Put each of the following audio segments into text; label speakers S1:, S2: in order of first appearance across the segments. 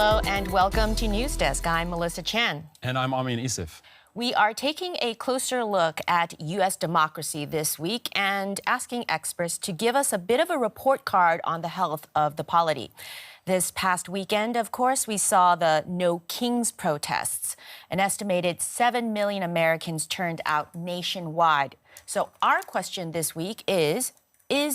S1: Hello and welcome to News Desk. I'm Melissa Chan.
S2: And I'm Amin Isif.
S1: We are taking a closer look at U.S. democracy this week and asking experts to give us a bit of a report card on the health of the polity. This past weekend, of course, we saw the No Kings protests. An estimated 7 million Americans turned out nationwide. So our question this week is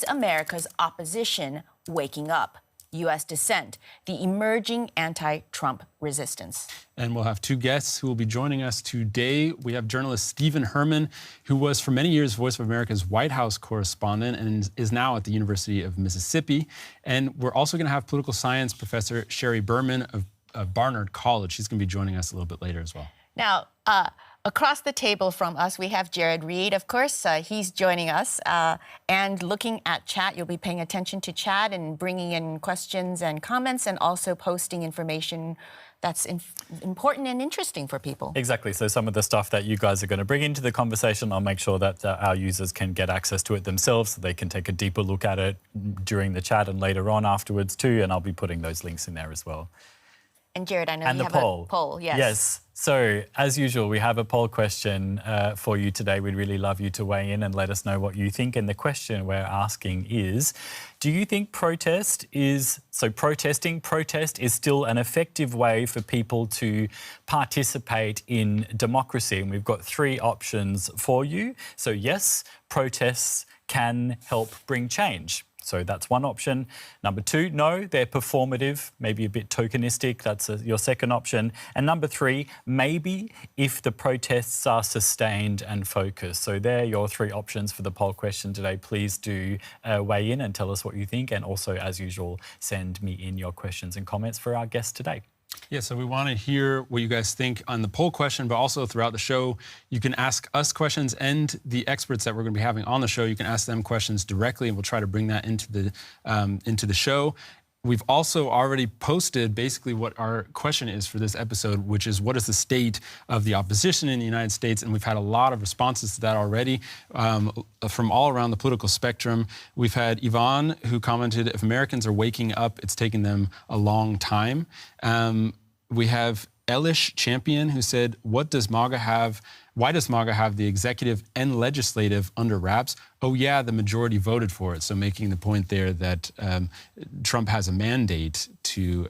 S1: America's opposition waking up? U.S. dissent, the emerging anti-Trump resistance.
S2: And we'll have two guests who will be joining us today. We have journalist Stephen Herman, who was for many years Voice of America's White House correspondent and is now at the University of Mississippi. And we're also going to have political science professor Sherry Berman of Barnard College. She's going to be joining us a little bit later as well.
S1: Now, across the table from us, we have Jared Reed, of course. He's joining us. And looking at chat, you'll be paying attention to chat and bringing in questions and comments and also posting information that's important and interesting for people.
S3: Exactly. So some of the stuff that you guys are going to bring into the conversation, I'll make sure that our users can get access to it themselves so they can take a deeper look at it during the chat and later on afterwards too. And I'll be putting those links in there as well.
S1: And Jared, I know
S3: and
S1: you have
S3: poll.
S1: A poll. Yes.
S3: Yes. So, as usual, we have a poll question for you today. We'd really love you to weigh in and let us know what you think. And the question we're asking is, do you think protest is still an effective way for people to participate in democracy? And we've got three options for you. So, yes, protests can help bring change. So that's one option. Number two, no, they're performative, maybe a bit tokenistic. That's your second option. And number three, maybe if the protests are sustained and focused. So they're your three options for the poll question today. Please do weigh in and tell us what you think. And also, as usual, send me in your questions and comments for our guest today.
S2: Yeah, so we want to hear what you guys think on the poll question, but also throughout the show, you can ask us questions and the experts that we're going to be having on the show. You can ask them questions directly, and we'll try to bring that into the show. We've also already posted basically what our question is for this episode, which is what is the state of the opposition in the United States? And we've had a lot of responses to that already from all around the political spectrum. We've had Yvonne, who commented, if Americans are waking up, it's taking them a long time. We have Elish Champion, who said, why does MAGA have the executive and legislative under wraps? Oh yeah, the majority voted for it. So making the point there that Trump has a mandate to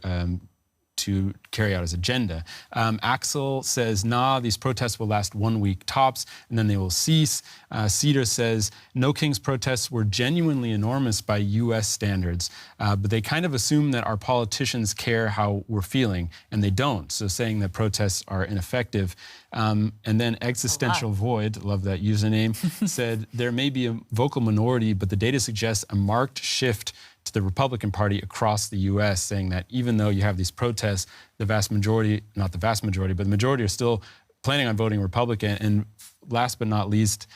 S2: carry out his agenda. Axel says, nah, these protests will last 1 week tops, and then they will cease. Cedar says, No Kings protests were genuinely enormous by U.S. standards, but they kind of assume that our politicians care how we're feeling, and they don't. So saying that protests are ineffective. And then Existential Void, love that username, said, there may be a vocal minority, but the data suggests a marked shift to the Republican Party across the U.S., saying that even though you have these protests, the vast majority, not the vast majority, but the majority are still planning on voting Republican. And last but not least,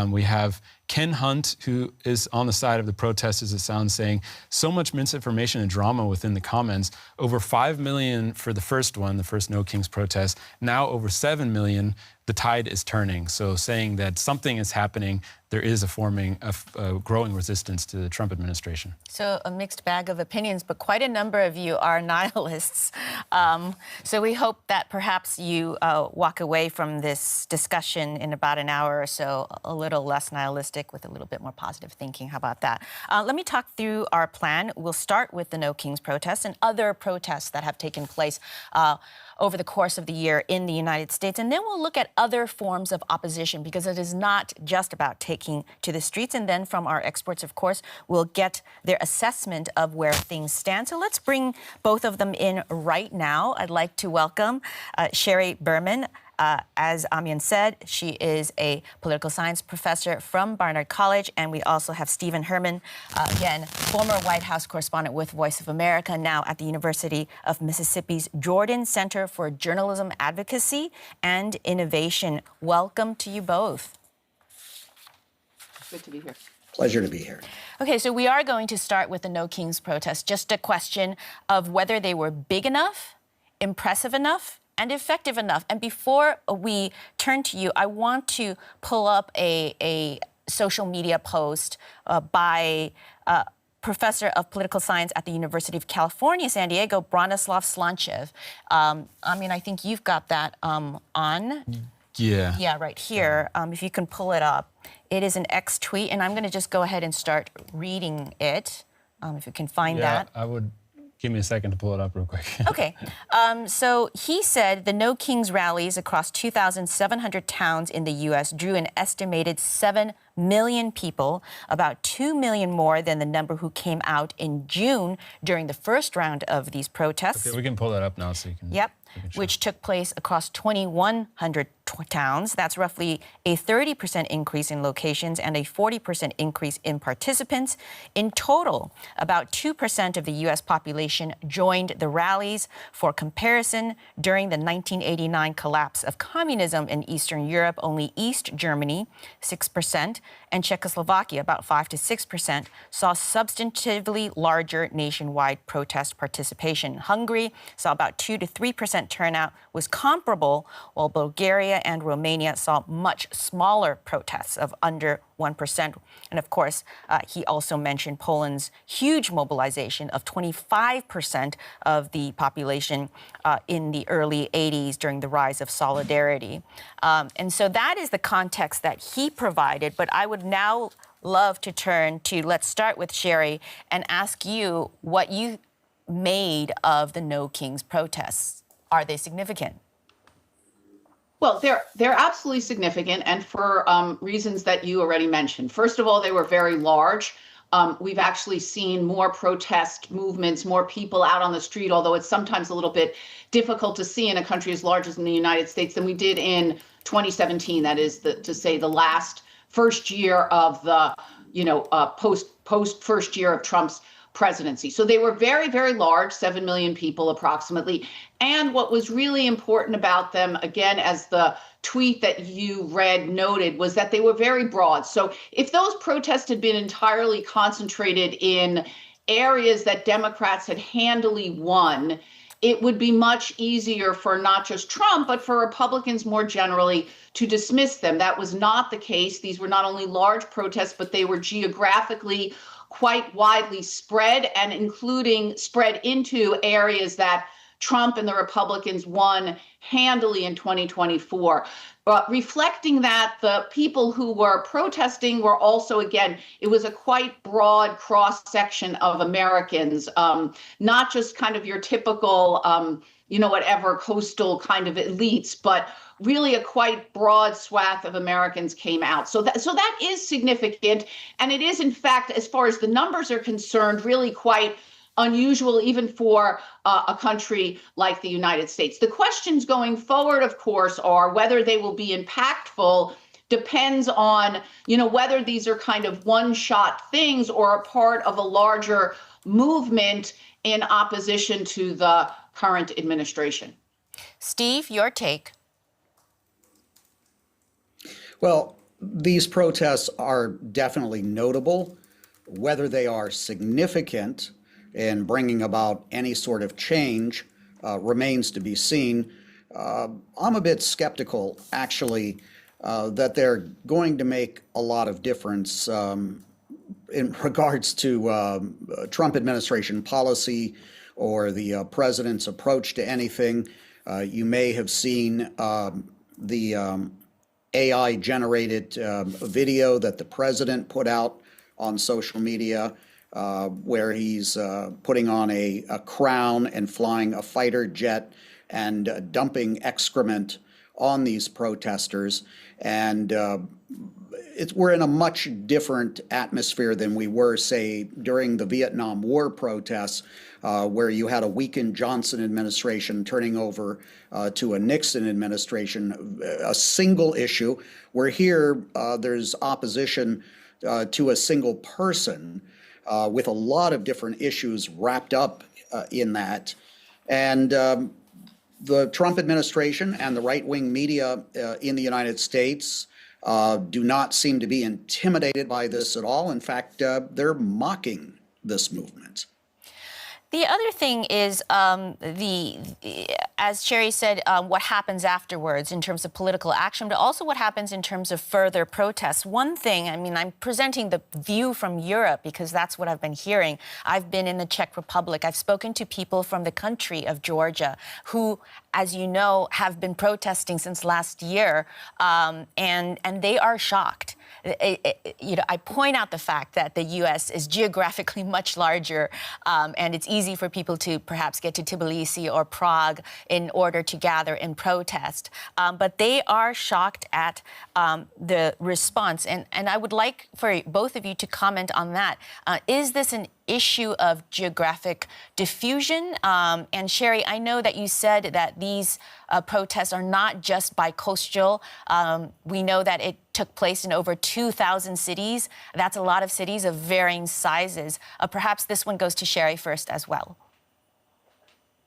S2: we have Ken Hunt, who is on the side of the protesters, it sounds, saying, so much misinformation and drama within the comments. Over 5 million for the first one, the first No Kings protest. Now over 7 million. The tide is turning. So saying that something is happening, there is a growing resistance to the Trump administration.
S1: So a mixed bag of opinions, but quite a number of you are nihilists. So we hope that perhaps you walk away from this discussion in about an hour or so a little less nihilistic with a little bit more positive thinking. How about that? Let me talk through our plan. We'll start with the No Kings protests and other protests that have taken place over the course of the year in the United States. And then we'll look at other forms of opposition, because it is not just about taking to the streets. And then from our experts, of course, we'll get their assessment of where things stand. So let's bring both of them in right now. I'd like to welcome Sherry Berman. As Amin said, she is a political science professor from Barnard College. And we also have Stephen Herman, again, former White House correspondent with Voice of America, now at the University of Mississippi's Jordan Center for Journalism Advocacy and Innovation. Welcome to you both.
S4: Good to be here.
S5: Pleasure to be here.
S1: Okay, so we are going to start with the No Kings protest. Just a question of whether they were big enough, impressive enough, and effective enough. And before we turn to you, I want to pull up a social media post by professor of political science at the University of California, San Diego, Bronislav Slanchev. I mean, I think you've got that on.
S2: Yeah.
S1: Yeah, right here. If you can pull it up. It is an X tweet, and I'm going to just go ahead and start reading it, if you can find that.
S2: I would. Give me a second to pull it up real quick.
S1: Okay. So he said the No Kings rallies across 2,700 towns in the U.S. drew an estimated 7 million people, about 2 million more than the number who came out in June during the first round of these protests.
S2: Okay, we can pull that up now so you can.
S1: Yep, which took place across 2,100 towns. That's roughly a 30% increase in locations and a 40% increase in participants. In total, about 2% of the U.S. population joined the rallies. For comparison, during the 1989 collapse of communism in Eastern Europe, only East Germany, 6%, and Czechoslovakia, about 5 to 6%, saw substantively larger nationwide protest participation. Hungary saw about 2 to 3% turnout, was comparable, while Bulgaria and Romania saw much smaller protests of under 1%. And of course, he also mentioned Poland's huge mobilization of 25% of the population in the early 80s during the rise of solidarity. And so that is the context that he provided. But I would now love to turn to, let's start with Sherry and ask you what you made of the No Kings protests. Are they significant?
S4: Well, they're absolutely significant, and for reasons that you already mentioned. First of all, they were very large. We've actually seen more protest movements, more people out on the street, although it's sometimes a little bit difficult to see in a country as large as in the United States than we did in 2017. That is the first year of the, post first year of Trump's presidency. So they were very, very large, 7 million people approximately. And what was really important about them, again, as the tweet that you read noted, was that they were very broad. So if those protests had been entirely concentrated in areas that Democrats had handily won, it would be much easier for not just Trump, but for Republicans more generally to dismiss them. That was not the case. These were not only large protests, but they were geographically quite widely spread, and including spread into areas that Trump and the Republicans won handily in 2024. Reflecting that, the people who were protesting were also, again, it was a quite broad cross-section of Americans, not just kind of your typical, whatever coastal kind of elites, but really a quite broad swath of Americans came out. So that is significant. And it is, in fact, as far as the numbers are concerned, really quite unusual, even for a country like the United States. The questions going forward, of course, are whether they will be impactful. Depends on, whether these are kind of one-shot things or a part of a larger movement in opposition to the current administration.
S1: Steve, your take.
S5: Well, these protests are definitely notable. Whether they are significant in bringing about any sort of change remains to be seen. I'm a bit skeptical, actually, that they're going to make a lot of difference in regards to Trump administration policy or the president's approach to anything. You may have seen the AI-generated video that the president put out on social media, where he's putting on a crown and flying a fighter jet and dumping excrement on these protesters. And we're in a much different atmosphere than we were, say, during the Vietnam War protests, where you had a weakened Johnson administration turning over to a Nixon administration, a single issue, where here there's opposition to a single person with a lot of different issues wrapped up in that. And the Trump administration and the right-wing media in the United States do not seem to be intimidated by this at all. In fact, they're mocking this movement.
S1: The other thing is as Sherry said, what happens afterwards in terms of political action, but also what happens in terms of further protests. One thing, I mean, I'm presenting the view from Europe because that's what I've been hearing. I've been in the Czech Republic. I've spoken to people from the country of Georgia who, as you know, have been protesting since last year, and they are shocked. I point out the fact that the U.S. is geographically much larger, and it's easy for people to perhaps get to Tbilisi or Prague in order to gather and protest. But they are shocked at the response. And I would like for both of you to comment on that. Is this an issue of geographic diffusion? And Sherry, I know that you said that these protests are not just bi-coastal. We know that it took place in over 2,000 cities. That's a lot of cities of varying sizes. Perhaps this one goes to Sherry first as well.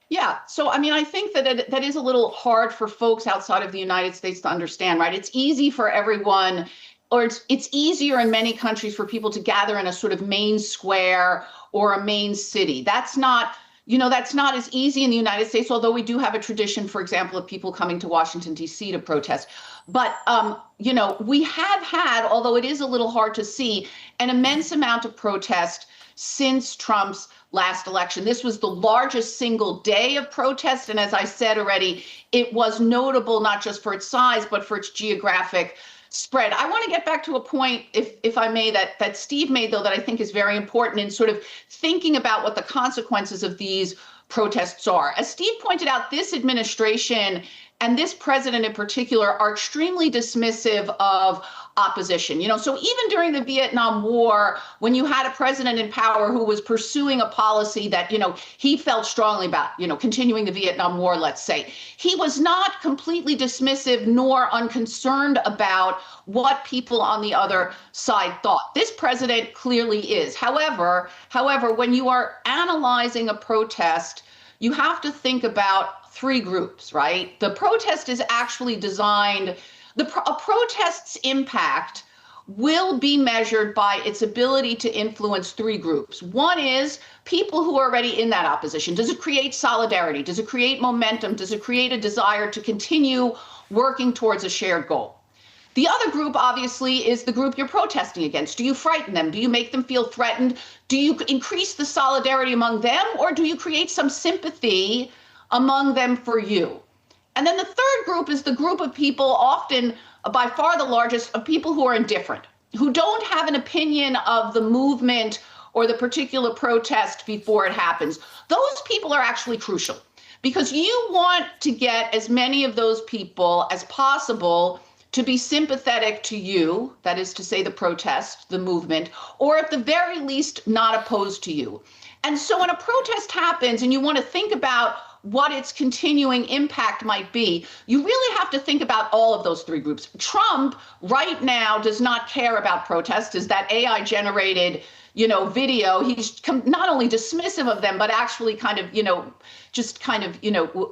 S4: Yeah, so I mean, I think that that is a little hard for folks outside of the United States to understand, right? It's easy for everyone, or it's easier in many countries for people to gather in a sort of main square or a main city. That's not, that's not as easy in the United States, although we do have a tradition, for example, of people coming to Washington, D.C. to protest. But, we have had, although it is a little hard to see, an immense amount of protest since Trump's last election. This was the largest single day of protest. And as I said already, it was notable not just for its size, but for its geographic spread. I want to get back to a point, if I may, that Steve made, though, that I think is very important in sort of thinking about what the consequences of these protests are. As Steve pointed out, this administration and this president in particular are extremely dismissive of opposition. So even during the Vietnam War, when you had a president in power who was pursuing a policy that, he felt strongly about, continuing the Vietnam War, let's say, he was not completely dismissive nor unconcerned about what people on the other side thought. This president clearly is. However, when you are analyzing a protest, you have to think about three groups, right? The protest is actually designed, a protest's impact will be measured by its ability to influence three groups. One is people who are already in that opposition. Does it create solidarity? Does it create momentum? Does it create a desire to continue working towards a shared goal? The other group, obviously, is the group you're protesting against. Do you frighten them? Do you make them feel threatened? Do you increase the solidarity among them? Or do you create some sympathy among them for you? And then the third group is the group of people, often by far the largest, of people who are indifferent, who don't have an opinion of the movement or the particular protest before it happens. Those people are actually crucial because you want to get as many of those people as possible to be sympathetic to you, that is to say the protest, the movement, or at the very least not opposed to you. And so when a protest happens and you want to think about what its continuing impact might be, you really have to think about all of those three groups. Trump right now does not care about protests. Is that AI generated, video? He's not only dismissive of them, but actually kind of,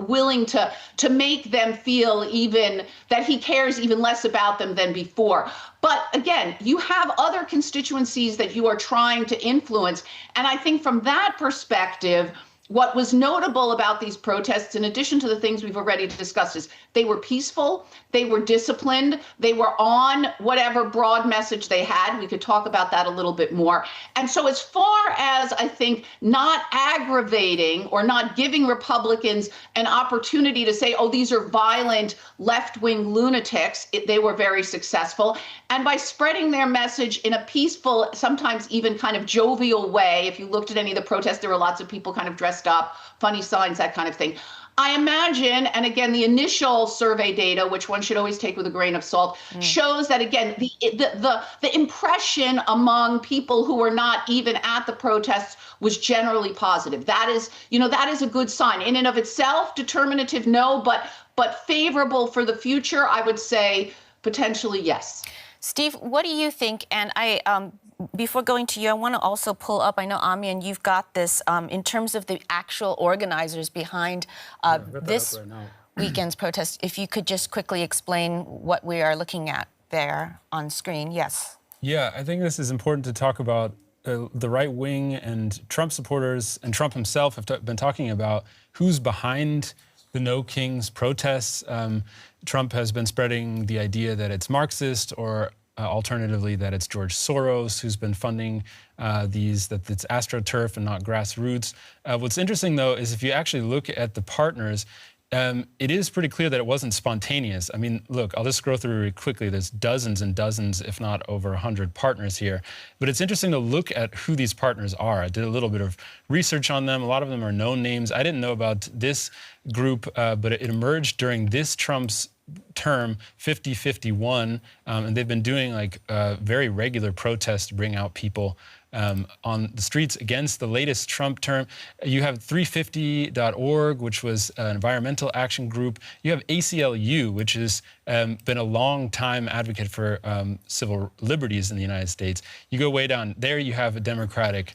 S4: willing to make them feel even that he cares even less about them than before. But again, you have other constituencies that you are trying to influence. And I think from that perspective, what was notable about these protests, in addition to the things we've already discussed, is they were peaceful, they were disciplined, they were on whatever broad message they had. We could talk about that a little bit more. And so as far as, I think, not aggravating or not giving Republicans an opportunity to say, oh, these are violent left-wing lunatics, they were very successful. And by spreading their message in a peaceful, sometimes even kind of jovial way, if you looked at any of the protests, there were lots of people kind of dressed up, funny signs, that kind of thing. I imagine, and again, the initial survey data, which one should always take with a grain of salt, shows that, again, the impression among people who were not even at the protests was generally positive. That is, that is a good sign. In and of itself, determinative, no, but favorable for the future, I would say potentially yes.
S1: Steve, what do you think? And before going to you, I want to also pull up, I know, Amian, you've got this in terms of the actual organizers behind this weekend's protest. If you could just quickly explain what we are looking at there on screen. Yes.
S2: Yeah, I think this is important to talk about the right wing and Trump supporters and Trump himself have been talking about who's behind the No Kings protests. Trump has been spreading the idea that it's Marxist, or alternatively that it's George Soros who's been funding these, that it's AstroTurf and not grassroots. What's interesting, though, is if you actually look at the partners, it is pretty clear that it wasn't spontaneous. I mean, look, I'll just scroll through really quickly. There's dozens and dozens, if not over 100 partners here. But it's interesting to look at who these partners are. I did a little bit of research on them. A lot of them are known names. I didn't know about this group, but it emerged during this Trump's term, 50-51, and they've been doing like very regular protests to bring out people on the streets against the latest Trump term. You have 350.org, which was an environmental action group. You have ACLU, which has been a long time advocate for civil liberties in the United States. You go way down there, you have a Democratic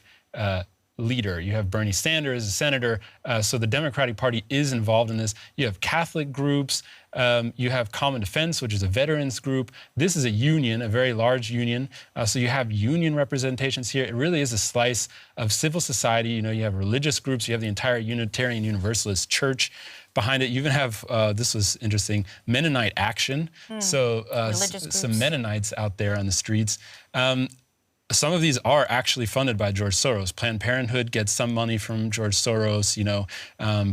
S2: leader. You have Bernie Sanders, a senator. So the Democratic Party is involved in this. You have Catholic groups. You have Common Defense, which is a veterans group. This is a union, a very large union. So you have union representations here. It really is a slice of civil society. You know, you have religious groups. You have the entire Unitarian Universalist Church behind it. You even have, this was interesting, Mennonite Action. So some Mennonites out there on the streets. Some of these are actually funded by George Soros. Planned Parenthood gets some money from George Soros. You know,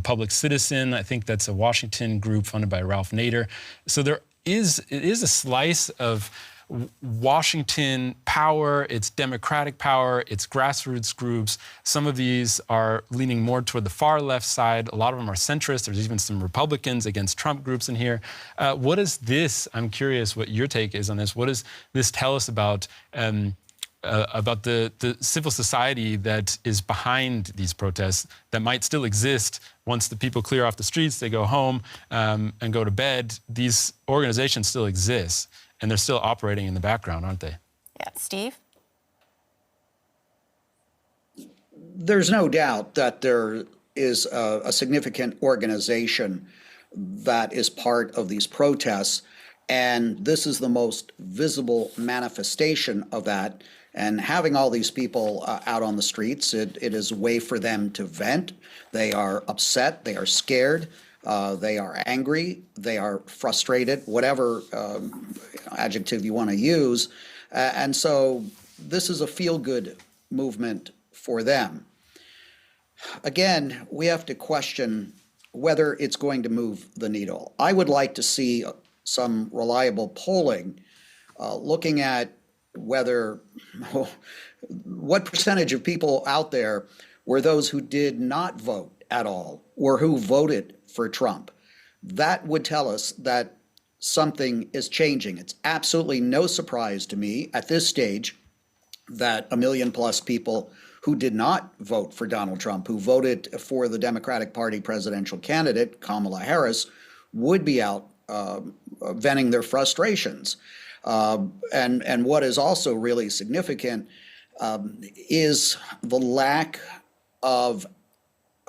S2: Public Citizen, I think that's a Washington group funded by Ralph Nader. So it is a slice of Washington power, it's Democratic power, it's grassroots groups. Some of these are leaning more toward the far left side. A lot of them are centrist. There's even some Republicans against Trump groups in here. What is this? I'm curious what your take is on this. What does this tell us about the civil society that is behind these protests that might still exist once the people clear off the streets, they go home and go to bed? These organizations still exist, and they're still operating in the background, aren't they?
S1: Yeah, Steve?
S5: There's no doubt that there is a significant organization that is part of these protests, and this is the most visible manifestation of that. And having all these people out on the streets, it is a way for them to vent. They are upset, they are scared, they are angry, they are frustrated, whatever adjective you want to use. And so this is a feel-good movement for them. Again, we have to question whether it's going to move the needle. I would like to see some reliable polling looking at whether what percentage of people out there were those who did not vote at all or who voted for Trump. That would tell us that something is changing. It's absolutely no surprise to me at this stage that 1 million plus people who did not vote for Donald Trump, who voted for the Democratic Party presidential candidate, Kamala Harris, would be out venting their frustrations. And what is also really significant is the lack of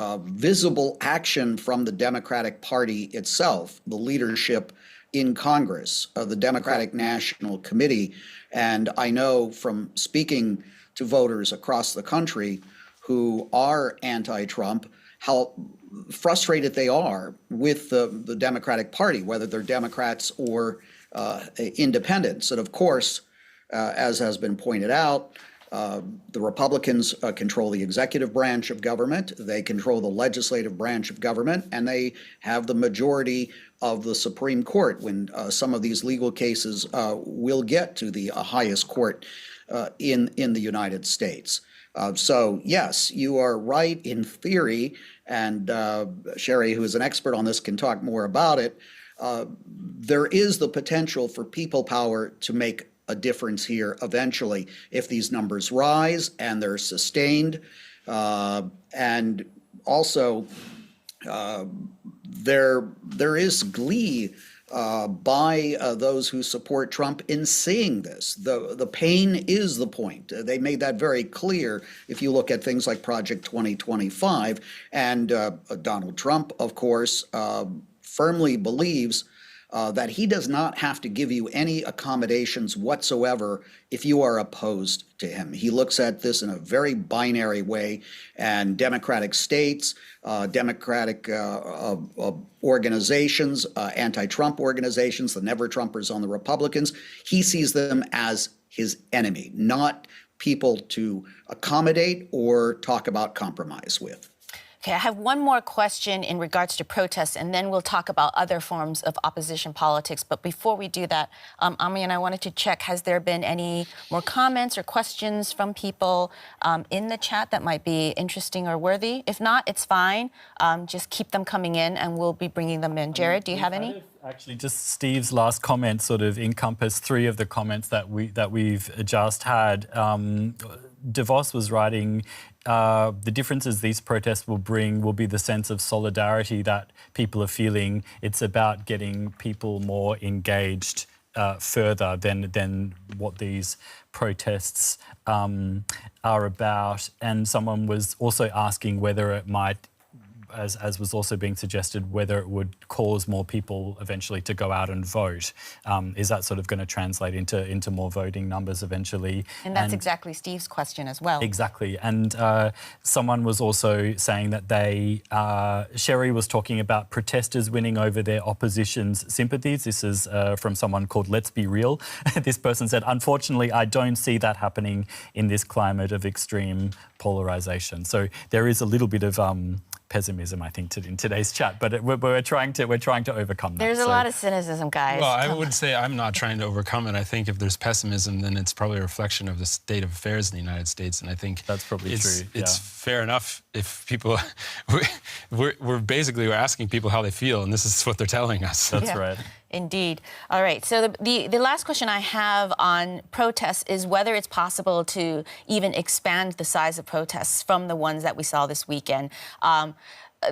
S5: visible action from the Democratic Party itself, the leadership in Congress, the Democratic National Committee. And I know from speaking to voters across the country who are anti-Trump, how frustrated they are with the Democratic Party, whether they're Democrats or independents. And of course, as has been pointed out, the Republicans control the executive branch of government, they control the legislative branch of government, and they have the majority of the Supreme Court when some of these legal cases will get to the highest court in the United States. So yes, you are right in theory, and Sherry, who is an expert on this, can talk more about it. There is the potential for people power to make a difference here eventually if these numbers rise and they're sustained. And also, there is glee by those who support Trump in seeing this. The pain is the point. They made that very clear if you look at things like Project 2025. And Donald Trump, of course, firmly believes that he does not have to give you any accommodations whatsoever if you are opposed to him. He looks at this in a very binary way, and democratic states, democratic organizations, anti-Trump organizations, the never-Trumpers on the Republicans, he sees them as his enemy, not people to accommodate or talk about compromise with.
S1: Okay, I have one more question in regards to protests, and then we'll talk about other forms of opposition politics. But before we do that, Ami and I wanted to check, has there been any more comments or questions from people in the chat that might be interesting or worthy? If not, it's fine. Just keep them coming in, and we'll be bringing them in. Jared, do you have any?
S3: Actually, just Steve's last comment sort of encompassed three of the comments that we've just had. DeVos was writing, the differences these protests will bring will be the sense of solidarity that people are feeling. It's about getting people more engaged further than what these protests are about. And someone was also asking whether it might, as was also being suggested, whether it would cause more people eventually to go out and vote. Is that sort of going to translate into more voting numbers eventually?
S1: And that's exactly Steve's question as well.
S3: Exactly. And someone was also saying that Sherry was talking about protesters winning over their opposition's sympathies. This is from someone called Let's Be Real. This person said, unfortunately, I don't see that happening in this climate of extreme polarization. So there is a little bit of pessimism, I think, in today's chat, but we're trying to overcome that.
S1: There's a lot of cynicism, guys.
S2: Well, I would say I'm not trying to overcome it. I think if there's pessimism, then it's probably a reflection of the state of affairs in the United States, and I think
S3: that's probably true.
S2: It's fair enough if people we're asking people how they feel, and this is what they're telling us.
S3: That's right.
S1: Indeed. All right. So the last question I have on protests is whether it's possible to even expand the size of protests from the ones that we saw this weekend.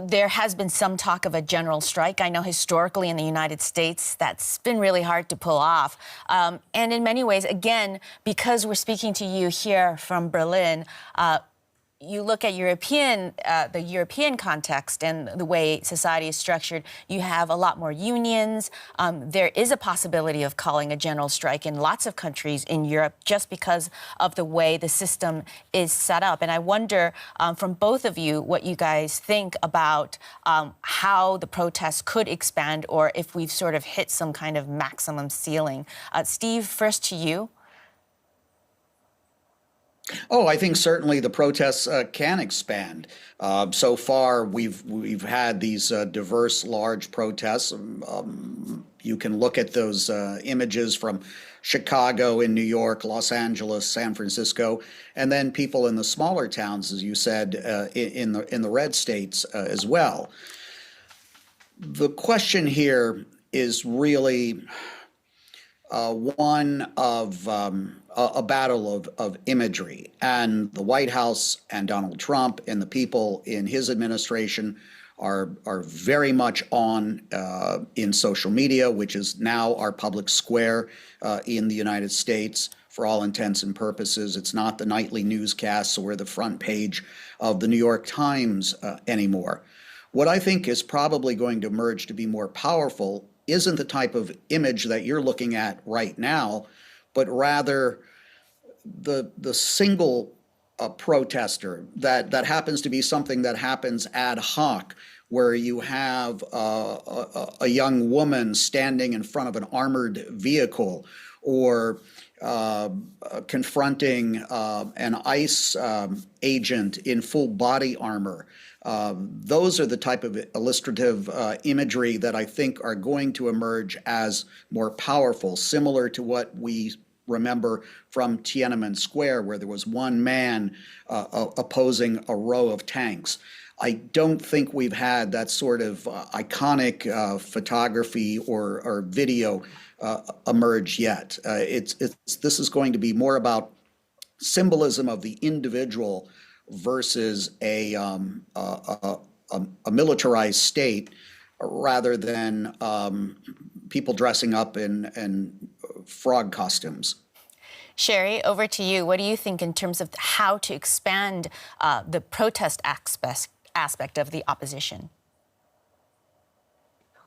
S1: There has been some talk of a general strike. I know historically in the United States that's been really hard to pull off. And in many ways, again, because we're speaking to you here from Berlin, you look at the European context and the way society is structured, you have a lot more unions. There is a possibility of calling a general strike in lots of countries in Europe just because of the way the system is set up. And I wonder from both of you what you guys think about how the protests could expand or if we've sort of hit some kind of maximum ceiling. Steve, first to you.
S5: Oh, I think certainly the protests can expand. So far, we've had these diverse, large protests. You can look at those images from Chicago, in New York, Los Angeles, San Francisco, and then people in the smaller towns, as you said, in the red states as well. The question here is really one of a battle of imagery, and the White House and Donald Trump and the people in his administration are very much on in social media, which is now our public square in the United States. For all intents and purposes, it's not the nightly newscasts or the front page of the New York Times anymore. What I think is probably going to emerge to be more powerful isn't the type of image that you're looking at right now, but rather the single protester that happens to be something that happens ad hoc, where you have a young woman standing in front of an armored vehicle or confronting an ICE agent in full body armor. Those are the type of illustrative imagery that I think are going to emerge as more powerful, similar to what we remember from Tiananmen Square, where there was one man opposing a row of tanks. I don't think we've had that sort of iconic photography or video emerge yet. This is going to be more about symbolism of the individual versus a militarized state, rather than people dressing up in frog costumes.
S1: Sherry, over to you. What do you think in terms of how to expand the protest aspect of the opposition?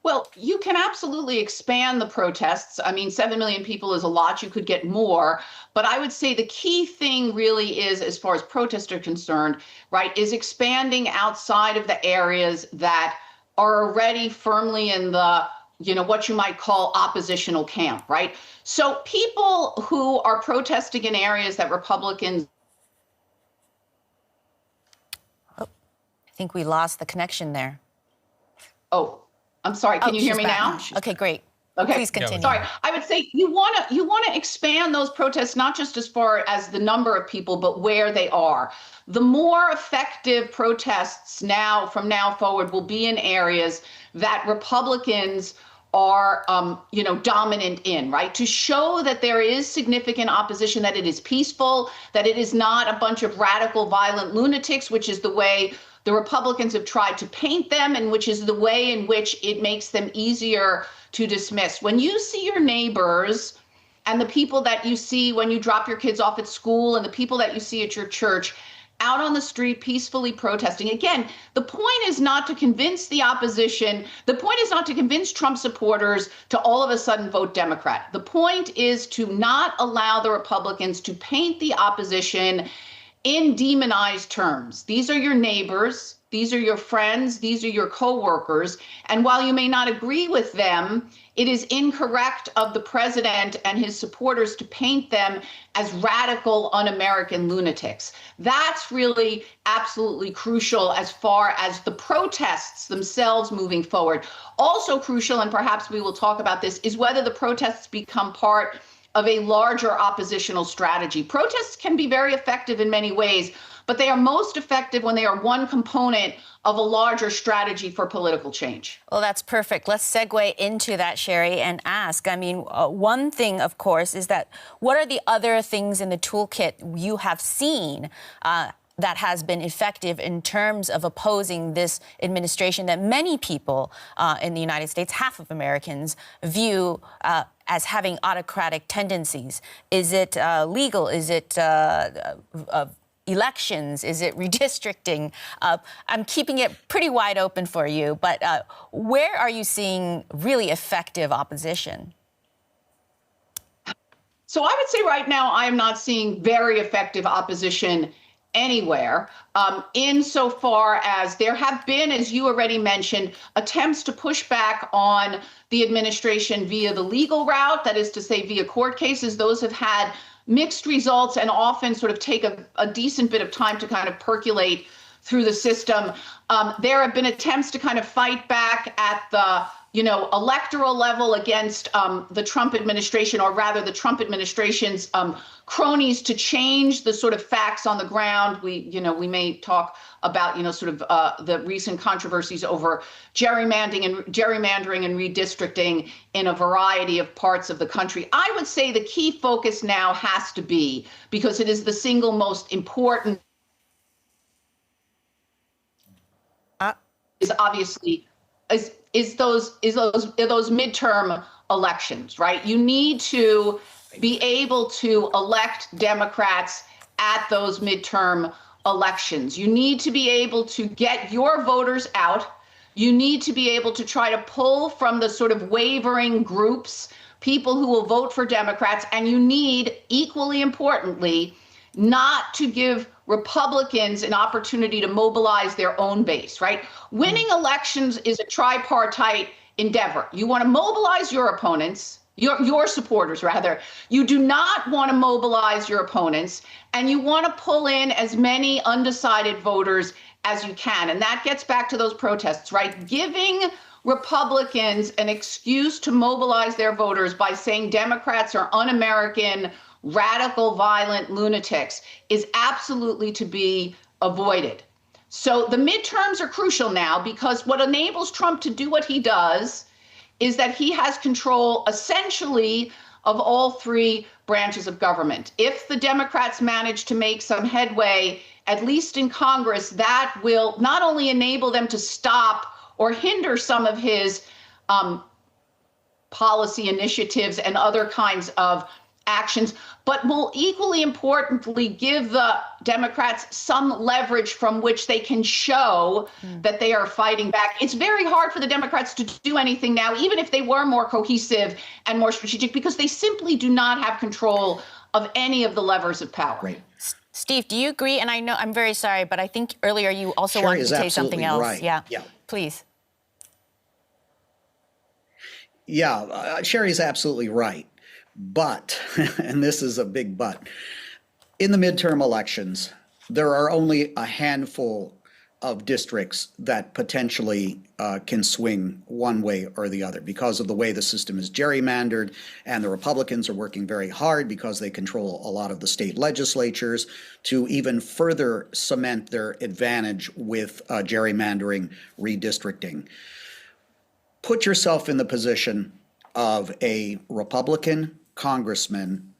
S4: Well, you can absolutely expand the protests. I mean, 7 million people is a lot. You could get more. But I would say the key thing really is, as far as protests are concerned, right, is expanding outside of the areas that are already firmly in the, what you might call oppositional camp, right? So people who are protesting in areas that Republicans.
S1: I think we lost the connection there.
S4: Oh, I'm sorry. Can you hear me now?
S1: Okay, great.
S4: Okay.
S1: Please continue.
S4: Sorry. I would say you want to expand those protests, not just as far as the number of people, but where they are. The more effective protests from now forward will be in areas that Republicans are, dominant in, right? To show that there is significant opposition, that it is peaceful, that it is not a bunch of radical, violent lunatics, which is the way the Republicans have tried to paint them, and which is the way in which it makes them easier to dismiss. When you see your neighbors and the people that you see when you drop your kids off at school and the people that you see at your church out on the street peacefully protesting, again, the point is not to convince the opposition. The point is not to convince Trump supporters to all of a sudden vote Democrat. The point is to not allow the Republicans to paint the opposition in demonized terms. These are your neighbors, these are your friends, these are your coworkers. And while you may not agree with them, it is incorrect of the president and his supporters to paint them as radical, un-American lunatics. That's really absolutely crucial as far as the protests themselves moving forward. Also crucial, and perhaps we will talk about this, is whether the protests become part of a larger oppositional strategy. Protests can be very effective in many ways, but they are most effective when they are one component of a larger strategy for political change.
S1: Well, that's perfect. Let's segue into that, Sherry, and ask. I mean, one thing, of course, is that what are the other things in the toolkit you have seen that has been effective in terms of opposing this administration that many people in the United States, half of Americans, view as having autocratic tendencies? Is it legal? Is it elections? Is it redistricting? I'm keeping it pretty wide open for you, but where are you seeing really effective opposition?
S4: So I would say right now I am not seeing very effective opposition anywhere, insofar as there have been, as you already mentioned, attempts to push back on the administration via the legal route, that is to say via court cases. Those have had mixed results and often sort of take a decent bit of time to kind of percolate through the system. There have been attempts to kind of fight back at the electoral level against the Trump administration, or rather the Trump administration's cronies, to change the sort of facts on the ground. We may talk about, the recent controversies over gerrymandering and redistricting in a variety of parts of the country. I would say the key focus now has to be, because it is the single most important, is obviously is those midterm elections, right? You need to be able to elect Democrats at those midterm elections. You need to be able to get your voters out. You need to be able to try to pull from the sort of wavering groups people who will vote for Democrats. And you need, equally importantly, not to give Republicans an opportunity to mobilize their own base, right? Winning elections is a tripartite endeavor. You want to mobilize your opponents, your supporters rather. You do not want to mobilize your opponents, and you want to pull in as many undecided voters as you can. And that gets back to those protests, right? Giving Republicans an excuse to mobilize their voters by saying Democrats are un-American, radical, violent lunatics is absolutely to be avoided. So the midterms are crucial now, because what enables Trump to do what he does is that he has control essentially of all three branches of government. If the Democrats manage to make some headway, at least in Congress, that will not only enable them to stop or hinder some of his policy initiatives and other kinds of actions, but will equally importantly give the Democrats some leverage from which they can show that they are fighting back. It's very hard for the Democrats to do anything now, even if they were more cohesive and more strategic, because they simply do not have control of any of the levers of power.
S5: Right.
S1: Steve, do you agree? And I know, I'm very sorry, but I think earlier you also
S5: Sherry
S1: wanted
S5: is
S1: to say something else.
S5: absolutely right. Yeah.
S1: Please.
S5: Yeah, Sherry's absolutely right. But, and this is a big but, in the midterm elections, there are only a handful of districts that potentially can swing one way or the other because of the way the system is gerrymandered, and the Republicans are working very hard because they control a lot of the state legislatures to even further cement their advantage with gerrymandering, redistricting. Put yourself in the position of a Republican congressman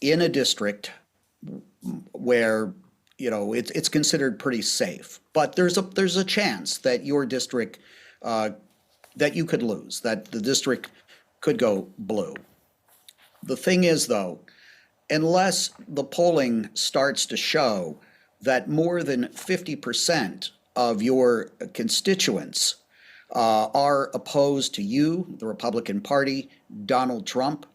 S5: in a district where, you know, it's considered pretty safe, but there's a chance that your district that you could lose, that the district could go blue. The thing is, though, unless the polling starts to show that more than 50% of your constituents are opposed to you, the Republican Party, Donald Trump,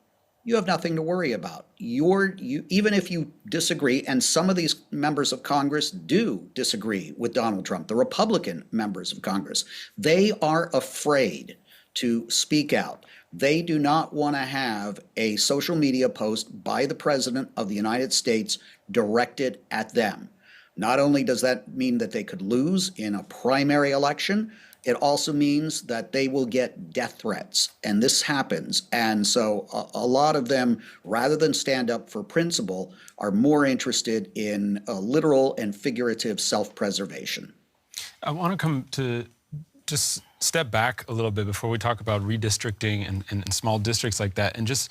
S5: you have nothing to worry about. Even if you disagree, and some of these members of Congress do disagree with Donald Trump, the Republican members of Congress, they are afraid to speak out. They do not want to have a social media post by the President of the United States directed at them. Not only does that mean that they could lose in a primary election, it also means that they will get death threats, and this happens. And so a lot of them, rather than stand up for principle, are more interested in literal and figurative self-preservation.
S2: I want to come to just step back a little bit before we talk about redistricting and small districts like that, and just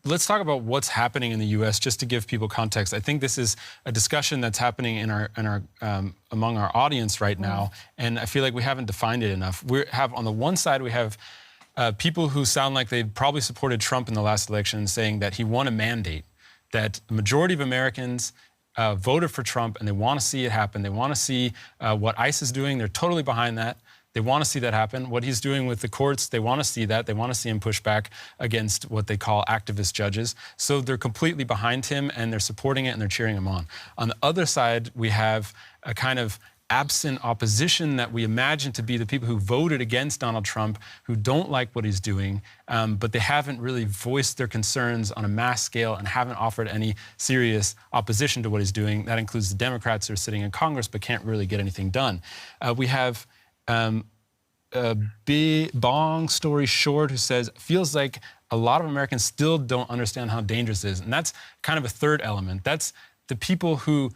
S2: let's talk about what's happening in the U.S. just to give people context. I think this is a discussion that's happening in our among our audience right now, and I feel like we haven't defined it enough. We have on the one side we have people who sound like they probably supported Trump in the last election, saying that he won a mandate, that the majority of Americans voted for Trump and they want to see it happen. They want to see what ICE is doing. They're totally behind that. They want to see that happen. What he's doing with the courts, they want to see that. They want to see him push back against what they call activist judges. So they're completely behind him, and they're supporting it, and they're cheering him on. On the other side, we have a kind of absent opposition that we imagine to be the people who voted against Donald Trump, who don't like what he's doing, but they haven't really voiced their concerns on a mass scale and haven't offered any serious opposition to what he's doing. That includes the Democrats who are sitting in Congress but can't really get anything done. We have Bong story short who says, feels like a lot of Americans still don't understand how dangerous it is. And that's kind of a third element. That's the people who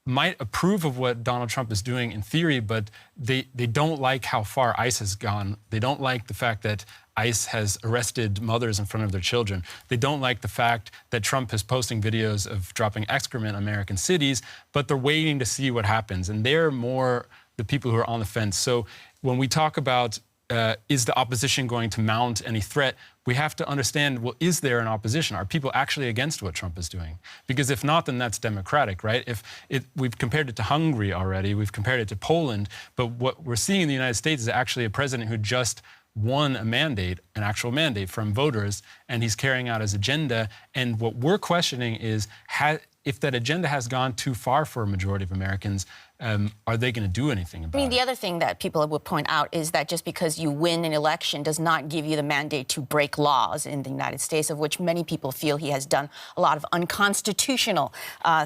S2: might approve of what Donald Trump is doing in theory, but they don't like how far ICE has gone. They don't like the fact that ICE has arrested mothers in front of their children. They don't like the fact that Trump is posting videos of dropping excrement in American cities, but they're waiting to see what happens. And they're more the people who are on the fence. So when we talk about is the opposition going to mount any threat, we have to understand, well, is there an opposition? Are people actually against what Trump is doing? Because if not, then that's democratic, right? We've compared it to Hungary already, we've compared it to Poland, but what we're seeing in the United States is actually a president who just won a mandate, an actual mandate from voters, and he's carrying out his agenda. And what we're questioning is, if that agenda has gone too far for a majority of Americans, are they going to do anything about it?
S1: The other thing that people would point out is that just because you win an election does not give you the mandate to break laws in the United States, of which many people feel he has done a lot of unconstitutional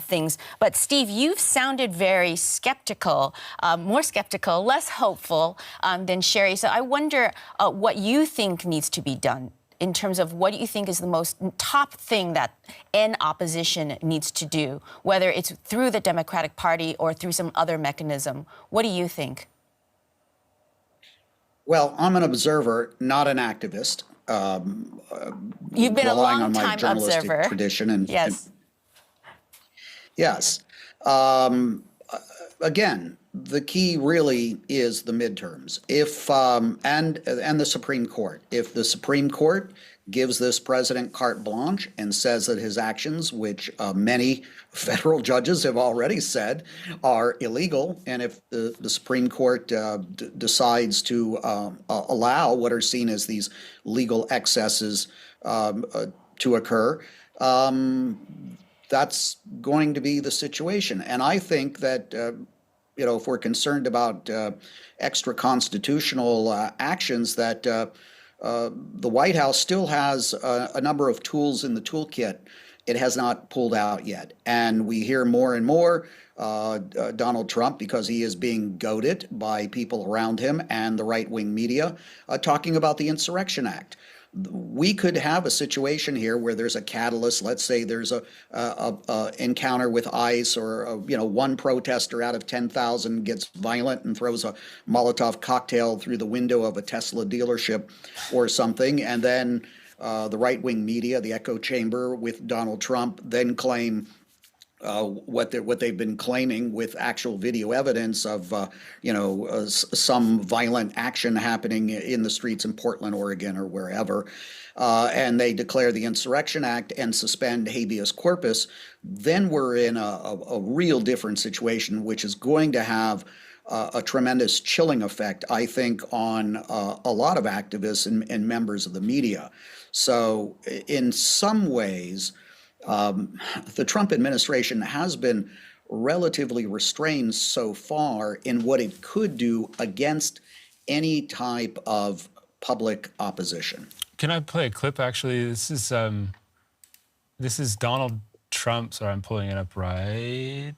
S1: things. But Steve, you've sounded very skeptical, more skeptical, less hopeful than Sherry. So I wonder what you think needs to be done in terms of what do you think is the most top thing that an opposition needs to do, whether it's through the Democratic Party or through some other mechanism. What do you think?
S5: Well, I'm an observer, not an activist.
S1: You've been a
S5: relying on my
S1: long-time
S5: journalistic
S1: observer.
S5: tradition and
S1: Yes.
S5: Yes. Again, the key really is the midterms. If and the Supreme Court. If the Supreme Court gives this president carte blanche and says that his actions, which many federal judges have already said are illegal, and if the Supreme Court decides to allow what are seen as these legal excesses to occur, that's going to be the situation. And I think that if we're concerned about extra constitutional actions, that the White House still has a number of tools in the toolkit it has not pulled out yet. And we hear more and more Donald Trump, because he is being goaded by people around him and the right-wing media, talking about the Insurrection Act. We could have a situation here where there's a catalyst. Let's say there's a encounter with ICE, or one protester out of 10,000 gets violent and throws a Molotov cocktail through the window of a Tesla dealership or something, and then the right-wing media, the echo chamber with Donald Trump, then claim what they've been claiming with actual video evidence of some violent action happening in the streets in Portland, Oregon, or wherever, and they declare the Insurrection Act and suspend habeas corpus. Then we're in a real different situation, which is going to have a tremendous chilling effect, I think, on a lot of activists and members of the media. So in some ways, the Trump administration has been relatively restrained so far in what it could do against any type of public opposition.
S2: Can I play a clip, actually? This is Donald Trump. Sorry, I'm pulling it up right.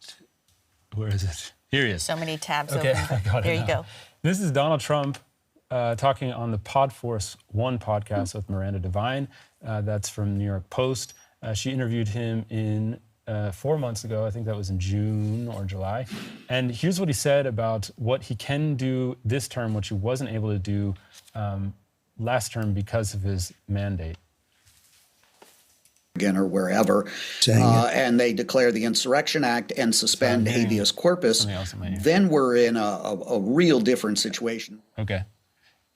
S2: Where is it? Here he is.
S1: So many tabs
S2: Okay,
S1: open.
S2: I got it
S1: Here you
S2: now.
S1: go.
S2: This is Donald Trump talking on the Podforce One podcast with Miranda Devine. That's from New York Post. She interviewed him in 4 months ago. I think that was in June or July. And here's what he said about what he can do this term, which he wasn't able to do last term because of his mandate.
S5: Or wherever, and they declare the Insurrection Act and suspend habeas corpus, then we're in a real different situation.
S2: Okay.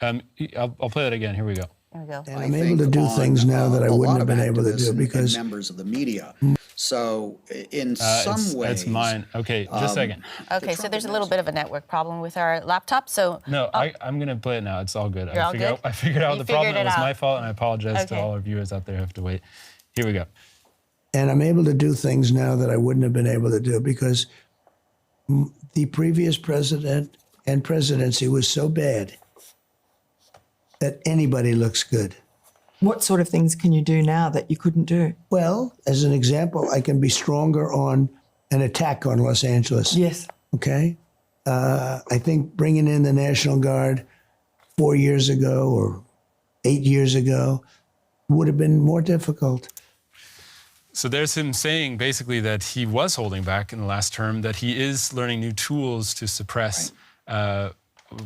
S2: I'll play that again. Here we go.
S1: There we go.
S6: And I'm able to do things now that I wouldn't have been able to do because
S5: members of the media. So in some ways,
S2: it's mine. Okay, just a second.
S1: Okay, so there's a little bit of a network problem with our laptop. So
S2: no, I'm gonna play it now. It's all good.
S1: You're all good?
S2: I figured out the problem. It was my fault, and I apologize to
S1: Okay.
S2: all our viewers out there who have to wait. Here we go.
S6: and I'm able to do things now that I wouldn't have been able to do because the previous president and presidency was so bad that anybody looks good.
S7: What sort of things can you do now that you couldn't do?
S6: Well, as an example, I can be stronger on an attack on Los Angeles.
S7: Yes.
S6: Okay? I think bringing in the National Guard 4 years ago or 8 years ago would have been more difficult.
S2: So there's him saying basically that he was holding back in the last term, that he is learning new tools to suppress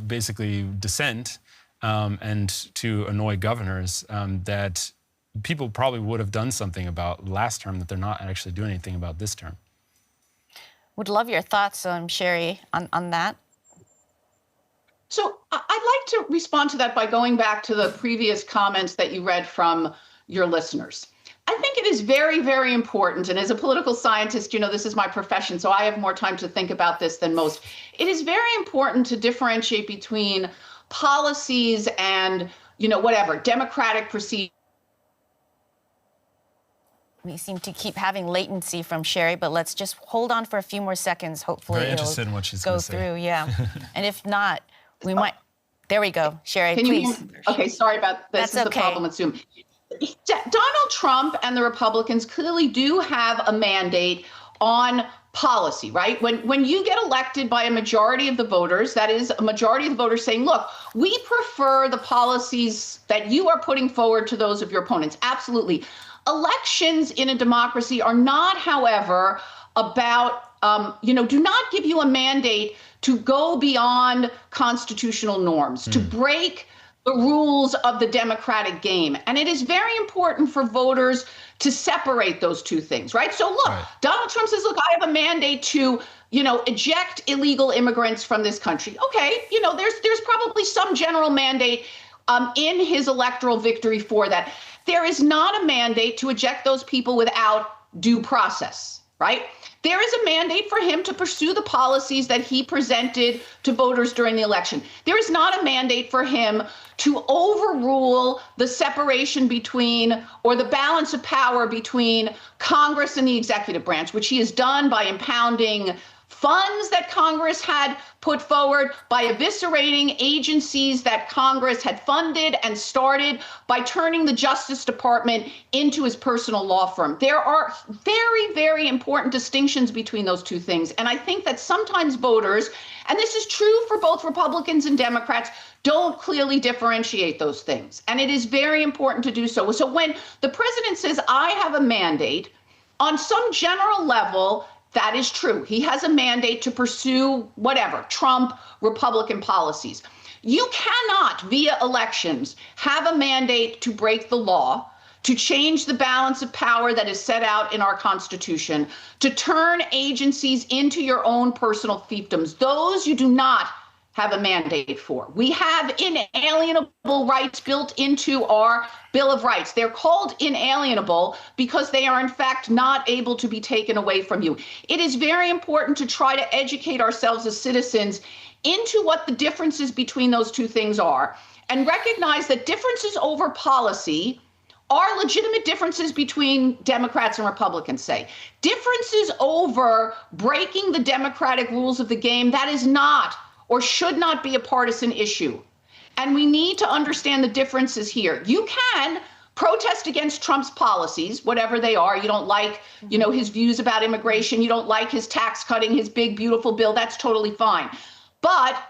S2: basically dissent and to annoy governors that people probably would have done something about last term that they're not actually doing anything about this term.
S1: would love your thoughts, Sherry, on that.
S4: So I'd like to respond to that by going back to the previous comments that you read from your listeners. I think it is very, very important, and as a political scientist, you know, this is my profession, so I have more time to think about this than most. It is very important to differentiate between policies and, you know, whatever, democratic procedure.
S1: We seem to keep having latency from Sherry, but let's just hold on for a few more seconds. Hopefully
S2: Very interested in what she's
S1: go
S2: gonna say.
S1: through, yeah. And if not, we might. There we go, Sherry,
S4: Can
S1: please.
S4: you? Okay, sorry about this.
S1: That's
S4: This is
S1: okay.
S4: the problem with Zoom. Donald Trump and the Republicans clearly do have a mandate on policy, right? When you get elected by a majority of the voters, that is a majority of the voters saying, look, we prefer the policies that you are putting forward to those of your opponents. Absolutely. Elections in a democracy are not, however, about, do not give you a mandate to go beyond constitutional norms, to break the rules of the democratic game. And it is very important for voters to separate those two things, right? So look, Donald Trump says, look, I have a mandate to, eject illegal immigrants from this country. Okay, there's probably some general mandate in his electoral victory for that. There is not a mandate to eject those people without due process, right? There is a mandate for him to pursue the policies that he presented to voters during the election. There is not a mandate for him to overrule the separation between, or the balance of power between, Congress and the executive branch, which he has done by impounding funds that Congress had put forward, by eviscerating agencies that Congress had funded and started, by turning the Justice Department into his personal law firm. There are very, very important distinctions between those two things. And I think that sometimes voters, and this is true for both Republicans and Democrats, don't clearly differentiate those things. And it is very important to do so. So when the president says, I have a mandate, on some general level, that is true. He has a mandate to pursue whatever, Trump, Republican policies. You cannot, via elections, have a mandate to break the law, to change the balance of power that is set out in our Constitution, to turn agencies into your own personal fiefdoms. Those you do not have a mandate for. We have inalienable rights built into our Bill of Rights. They're called inalienable because they are in fact not able to be taken away from you. It is very important to try to educate ourselves as citizens into what the differences between those two things are, and recognize that differences over policy are legitimate differences between Democrats and Republicans, say. Differences over breaking the democratic rules of the game, that is not or should not be a partisan issue. And we need to understand the differences here. You can protest against Trump's policies, whatever they are. You don't like, his views about immigration. You don't like his tax cutting, his big, beautiful bill. That's totally fine. But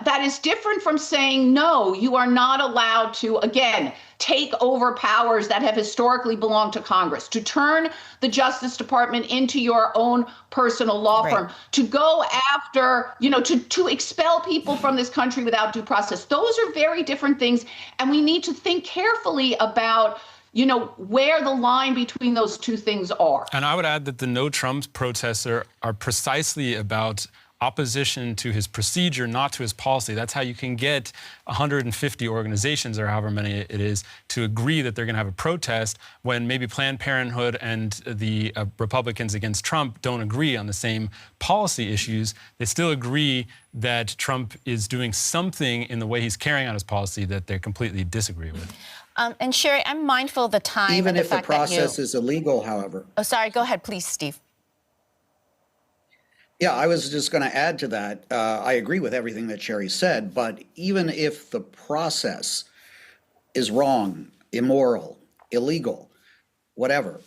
S4: that is different from saying, no, you are not allowed to, again, take over powers that have historically belonged to Congress, to turn the Justice Department into your own personal law firm, to go after, to expel people from this country without due process. Those are very different things. And we need to think carefully about, where the line between those two things are.
S2: And I would add that the No Trump protests are precisely about opposition to his procedure, not to his policy. That's how you can get 150 organizations, or however many it is, to agree that they're going to have a protest when maybe Planned Parenthood and the Republicans against Trump don't agree on the same policy issues. They still agree that Trump is doing something in the way he's carrying out his policy that they completely disagree with.
S1: And Sherry, I'm mindful of the time.
S5: Even
S1: and
S5: if the
S1: fact that
S5: process is illegal, however.
S1: Oh, sorry. Go ahead, please, Steve.
S5: Yeah, I was just going to add to that. I agree with everything that Sherry said, but even if the process is wrong, immoral, illegal, whatever,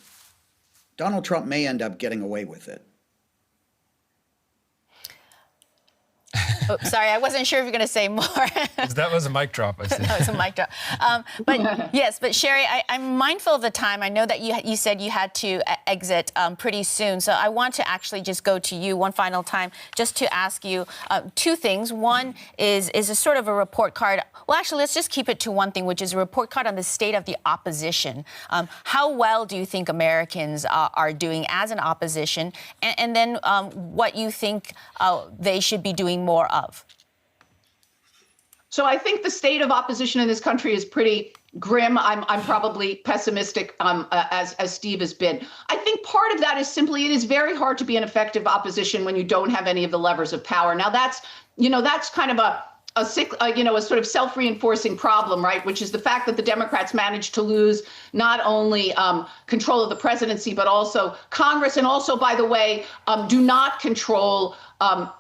S5: Donald Trump may end up getting away with it.
S1: Oh, sorry, I wasn't sure if you were going to say more.
S2: That was a mic drop, I see.
S1: That was a mic drop. But Sherry, I'm mindful of the time. I know that you said you had to exit pretty soon. So I want to actually just go to you one final time just to ask you two things. One is a sort of a report card. Well, actually, let's just keep it to one thing, which is a report card on the state of the opposition. How well do you think Americans are doing as an opposition? And then what you think they should be doing more of?
S4: So I think the state of opposition in this country is pretty grim. I'm probably pessimistic, as Steve has been. I think part of that is simply it is very hard to be an effective opposition when you don't have any of the levers of power. Now that's kind of a sort of self-reinforcing problem, right? Which is the fact that the Democrats managed to lose not only control of the presidency, but also Congress, and also, by the way, do not control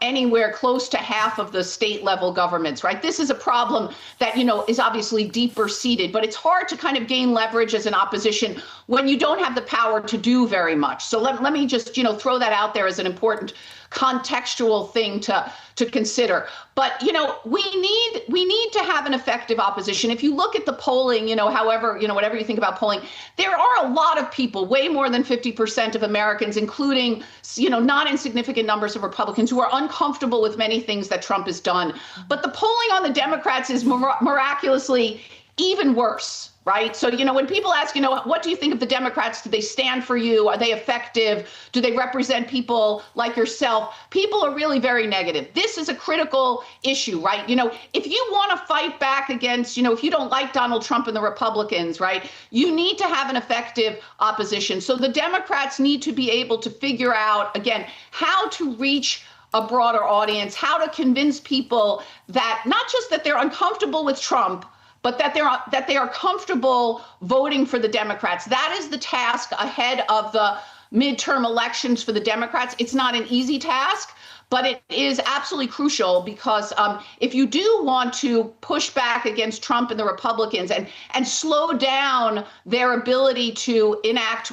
S4: anywhere close to half of the state level governments, right? This is a problem that, is obviously deeper seated, but it's hard to kind of gain leverage as an opposition when you don't have the power to do very much. So let me just, throw that out there as an important contextual thing to consider. But, we need to have an effective opposition. If you look at the polling, however, whatever you think about polling, there are a lot of people, way more than 50% of Americans, including, not insignificant numbers of Republicans, who are uncomfortable with many things that Trump has done. But the polling on the Democrats is miraculously even worse, right? So, when people ask, what do you think of the Democrats? Do they stand for you? Are they effective? Do they represent people like yourself? People are really very negative. This is a critical issue, right? If you want to fight back against, if you don't like Donald Trump and the Republicans, right, you need to have an effective opposition. So the Democrats need to be able to figure out, again, how to reach a broader audience, how to convince people that not just that they're uncomfortable with Trump, but that they are comfortable voting for the Democrats. That is the task ahead of the midterm elections for the Democrats. It's not an easy task, but it is absolutely crucial because if you do want to push back against Trump and the Republicans and slow down their ability to enact,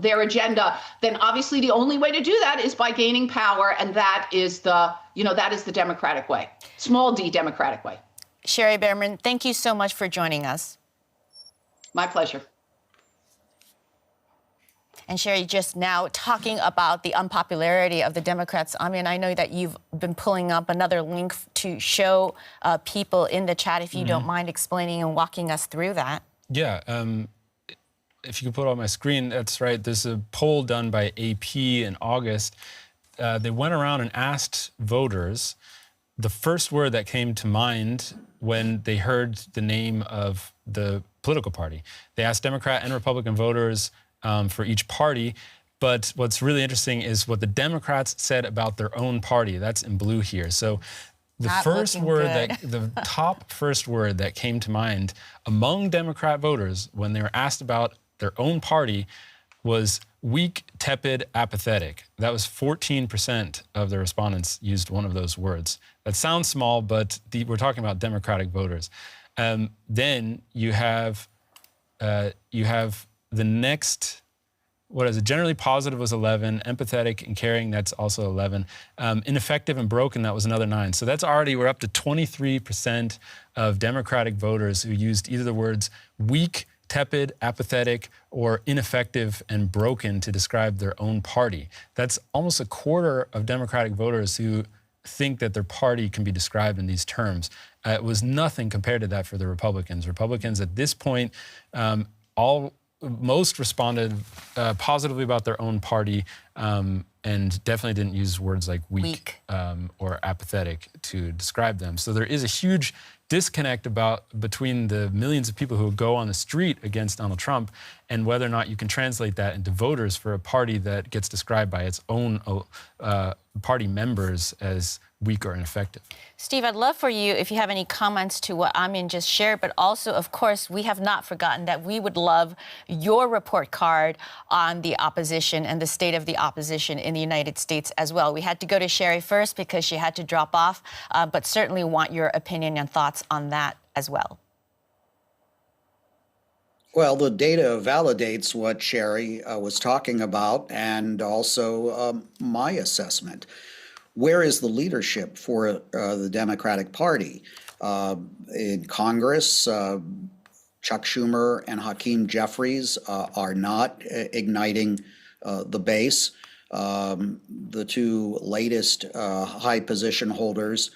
S4: their agenda, then obviously the only way to do that is by gaining power, and that is the Democratic way, small d Democratic way.
S1: Sherry Behrman, thank you so much for joining us.
S4: My pleasure.
S1: And Sherry, just now talking about the unpopularity of the Democrats, I mean, I know that you've been pulling up another link to show people in the chat, if you don't mind explaining and walking us through that.
S2: Yeah, if you can put it on my screen, that's right. There's a poll done by AP in August. They went around and asked voters the first word that came to mind when they heard the name of the political party. They asked Democrat and Republican voters for each party. But what's really interesting is what the Democrats said about their own party. That's in blue here. So the top first word that came to mind among Democrat voters when they were asked about their own party was weak, tepid, apathetic. That was 14% of the respondents used one of those words. That sounds small, but we're talking about Democratic voters. Then you have the next, what is it? Generally positive was 11, empathetic and caring, that's also 11. Ineffective and broken, that was another 9. So that's already, we're up to 23% of Democratic voters who used either the words weak, tepid, apathetic, or ineffective and broken to describe their own party. That's almost a quarter of Democratic voters who think that their party can be described in these terms. It was nothing compared to that for the Republicans. Republicans at this point, most responded positively about their own party and definitely didn't use words like weak. Or apathetic to describe them. So there is a huge disconnect between the millions of people who go on the street against Donald Trump and whether or not you can translate that into voters for a party that gets described by its own party members as weak or ineffective.
S1: Steve, I'd love for you, if you have any comments to what Amin just shared, but also, of course, we have not forgotten that we would love your report card on the opposition and the state of the opposition in the United States as well. We had to go to Sherry first because she had to drop off, but certainly want your opinion and thoughts on that as well.
S5: Well, the data validates what Sherry was talking about and also my assessment. Where is the leadership for the Democratic Party? In Congress, Chuck Schumer and Hakeem Jeffries are not igniting the base. The two latest high position holders,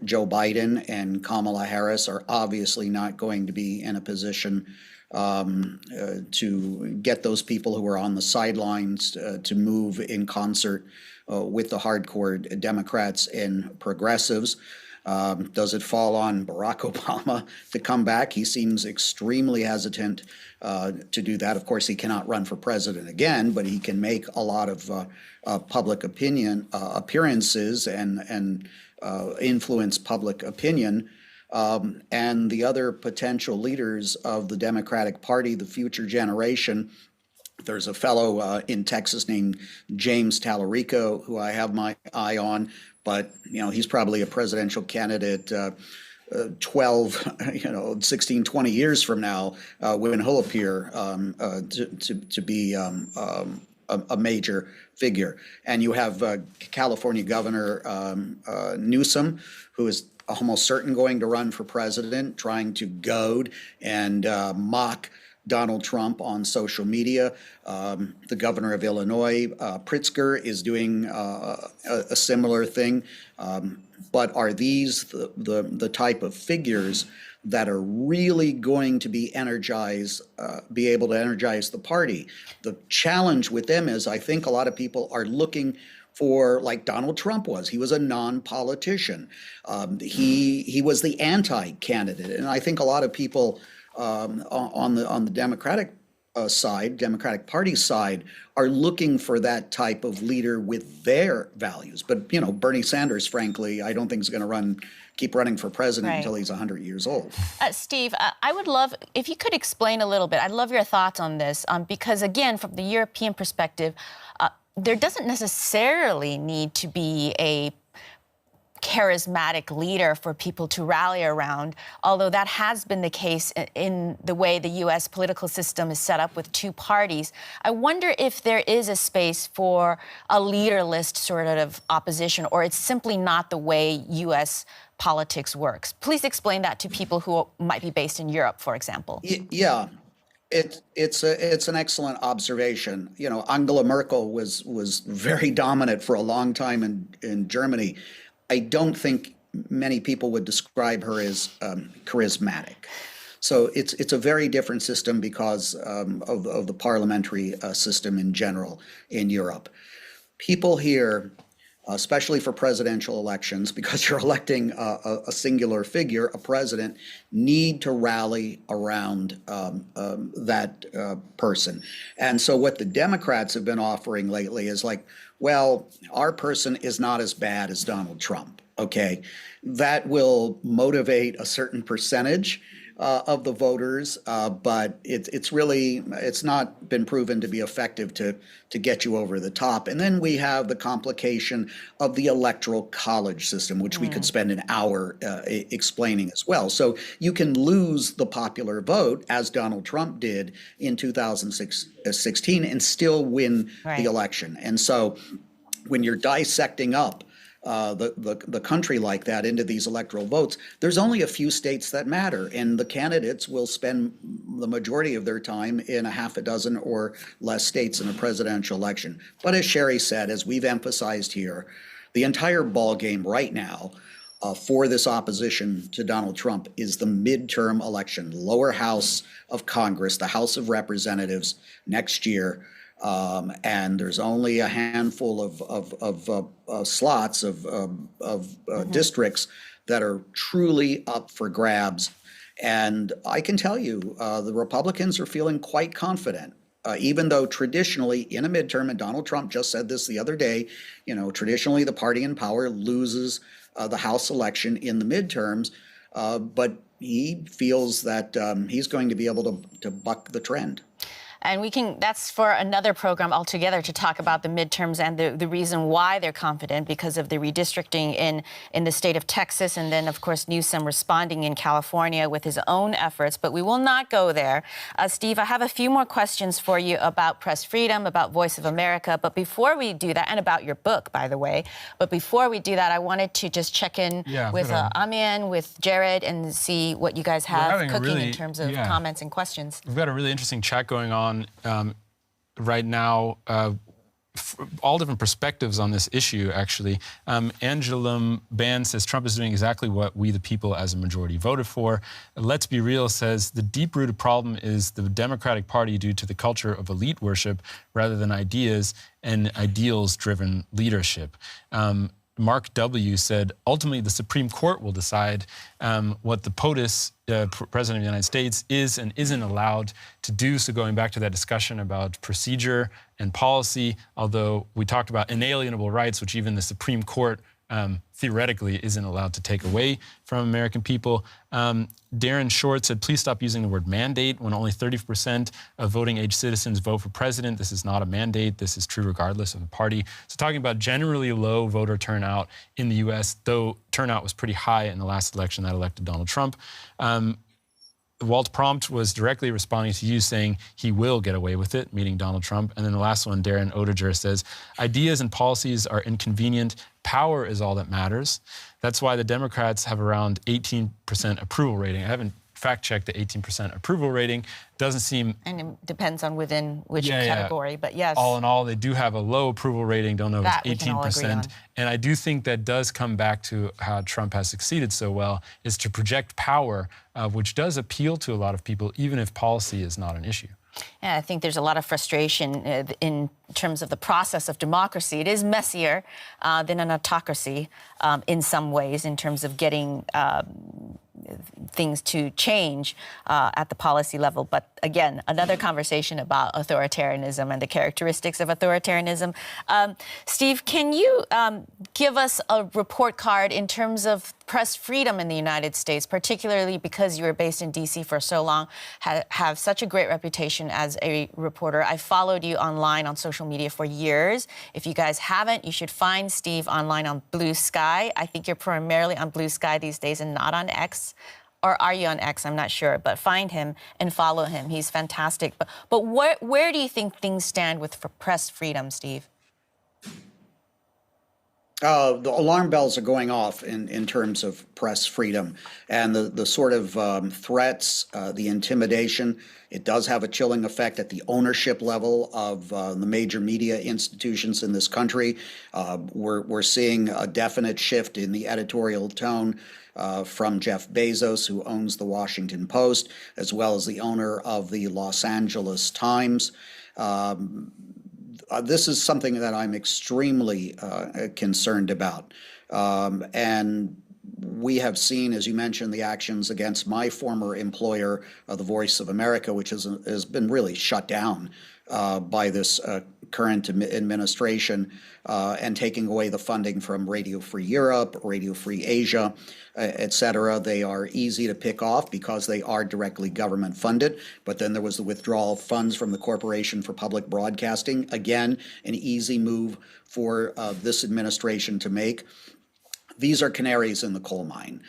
S5: Joe Biden and Kamala Harris, are obviously not going to be in a position to get those people who are on the sidelines to move in concert with the hardcore Democrats and progressives. Does it fall on Barack Obama to come back? He seems extremely hesitant to do that. Of course, he cannot run for president again, but he can make a lot of public opinion appearances and influence public opinion. And the other potential leaders of the Democratic Party, the future generation, there's a fellow in Texas named James Tallarico who I have my eye on, but he's probably a presidential candidate 16, 20 years from now when he'll appear to be a major figure. And you have California Governor Newsom, who is almost certain going to run for president, trying to goad and mock Donald Trump on social media. The governor of Illinois, Pritzker, is doing a similar thing. But are these the type of figures that are really going to be able to energize the party. The challenge with them is I think a lot of people are looking for, like Donald Trump was. He was a non-politician. He was the anti-candidate, and I think a lot of people on the Democratic side, Democratic Party side, are looking for that type of leader with their values. But Bernie Sanders, frankly, I don't think is going to keep running for president until he's 100 years old.
S1: Steve, I would love if you could explain a little bit. I'd love your thoughts on this, because again, from the European perspective, there doesn't necessarily need to be a charismatic leader for people to rally around, although that has been the case in the way the U.S. political system is set up with two parties. I wonder if there is a space for a leaderless sort of opposition, or it's simply not the way U.S. politics works. Please explain that to people who might be based in Europe, for example.
S5: Yeah. It's an excellent observation. Angela Merkel was very dominant for a long time in Germany. I don't think many people would describe her as charismatic. So it's a very different system because of the parliamentary system in general in Europe. People here, especially for presidential elections, because you're electing a singular figure, a president, need to rally around that person. And so what the Democrats have been offering lately is like, well, our person is not as bad as Donald Trump, okay? That will motivate a certain percentage of the voters, but it's not been proven to be effective to get you over the top. And then we have the complication of the electoral college system, which we could spend an hour explaining as well. So you can lose the popular vote, as Donald Trump did in 2016, and still win the election. And so when you're dissecting up the country like that into these electoral votes, there's only a few states that matter, and the candidates will spend the majority of their time in a half a dozen or less states in a presidential election. But as Sherry said, as we've emphasized here, the entire ballgame right now for this opposition to Donald Trump is the midterm election, lower house of Congress, the House of Representatives next year. And there's only a handful of slots of districts that are truly up for grabs. And I can tell you, the Republicans are feeling quite confident, even though traditionally in a midterm, and Donald Trump just said this the other day, traditionally the party in power loses the House election in the midterms, but he feels that he's going to be able to buck the trend.
S1: And that's for another program altogether to talk about the midterms and the reason why they're confident, because of the redistricting in the state of Texas, and then, of course, Newsom responding in California with his own efforts. But we will not go there. Steve, I have a few more questions for you about press freedom, about Voice of America. But before we do that, and about your book, by the way, but before we do that, I wanted to just check in with Amian, with Jared, and see what you guys have cooking in terms of comments and questions.
S2: We've got a really interesting chat going on right now, all different perspectives on this issue, actually. Angela Ban says Trump is doing exactly what we, the people, as a majority voted for. Let's Be Real says the deep-rooted problem is the Democratic Party due to the culture of elite worship rather than ideas and ideals-driven leadership. Mark W. said, ultimately, the Supreme Court will decide what the POTUS, President of the United States, is and isn't allowed to do. So going back to that discussion about procedure and policy, although we talked about inalienable rights, which even the Supreme Court theoretically isn't allowed to take away from American people. Darren Short said, please stop using the word mandate when only 30% of voting age citizens vote for president. This is not a mandate. This is true regardless of the party. So talking about generally low voter turnout in the U.S., though turnout was pretty high in the last election that elected Donald Trump. Walt Prompt was directly responding to you saying he will get away with it, meaning Donald Trump. And then the last one, Darren Oediger says, ideas and policies are inconvenient. Power is all that matters. That's why the Democrats have around 18% approval rating. I haven't fact-checked the 18% approval rating. Doesn't seem...
S1: And it depends on within which category, but yes.
S2: All in all, they do have a low approval rating. Don't know if
S1: That
S2: it's
S1: we can all agree
S2: 18%.
S1: on.
S2: And I do think that does come back to how Trump has succeeded so well, is to project power, which does appeal to a lot of people, even if policy is not an issue.
S1: Yeah, I think there's a lot of frustration in terms of the process of democracy. It is messier than an autocracy in some ways in terms of getting things to change at the policy level. But again, another conversation about authoritarianism and the characteristics of authoritarianism. Steve, can you give us a report card in terms of press freedom in the United States, particularly because you were based in D.C. for so long, have such a great reputation as a reporter. I followed you online on social media for years. If you guys haven't, you should find Steve online on Blue Sky. I think you're primarily on Blue Sky these days and not on X. Or are you on X? I'm not sure. But find him and follow him. He's fantastic. But where do you think things stand with press freedom, Steve?
S5: The alarm bells are going off in terms of press freedom and the sort of threats, the intimidation. It does have a chilling effect at the ownership level of the major media institutions in this country. We're seeing a definite shift in the editorial tone from Jeff Bezos, who owns the Washington Post, as well as the owner of the Los Angeles Times. This is something that I'm extremely concerned about. And we have seen, as you mentioned, the actions against my former employer, the Voice of America, which has been really shut down by this current administration, and taking away the funding from Radio Free Europe, Radio Free Asia, et cetera. They are easy to pick off because they are directly government funded. But then there was the withdrawal of funds from the Corporation for Public Broadcasting. Again, an easy move for this administration to make. These are canaries in the coal mine.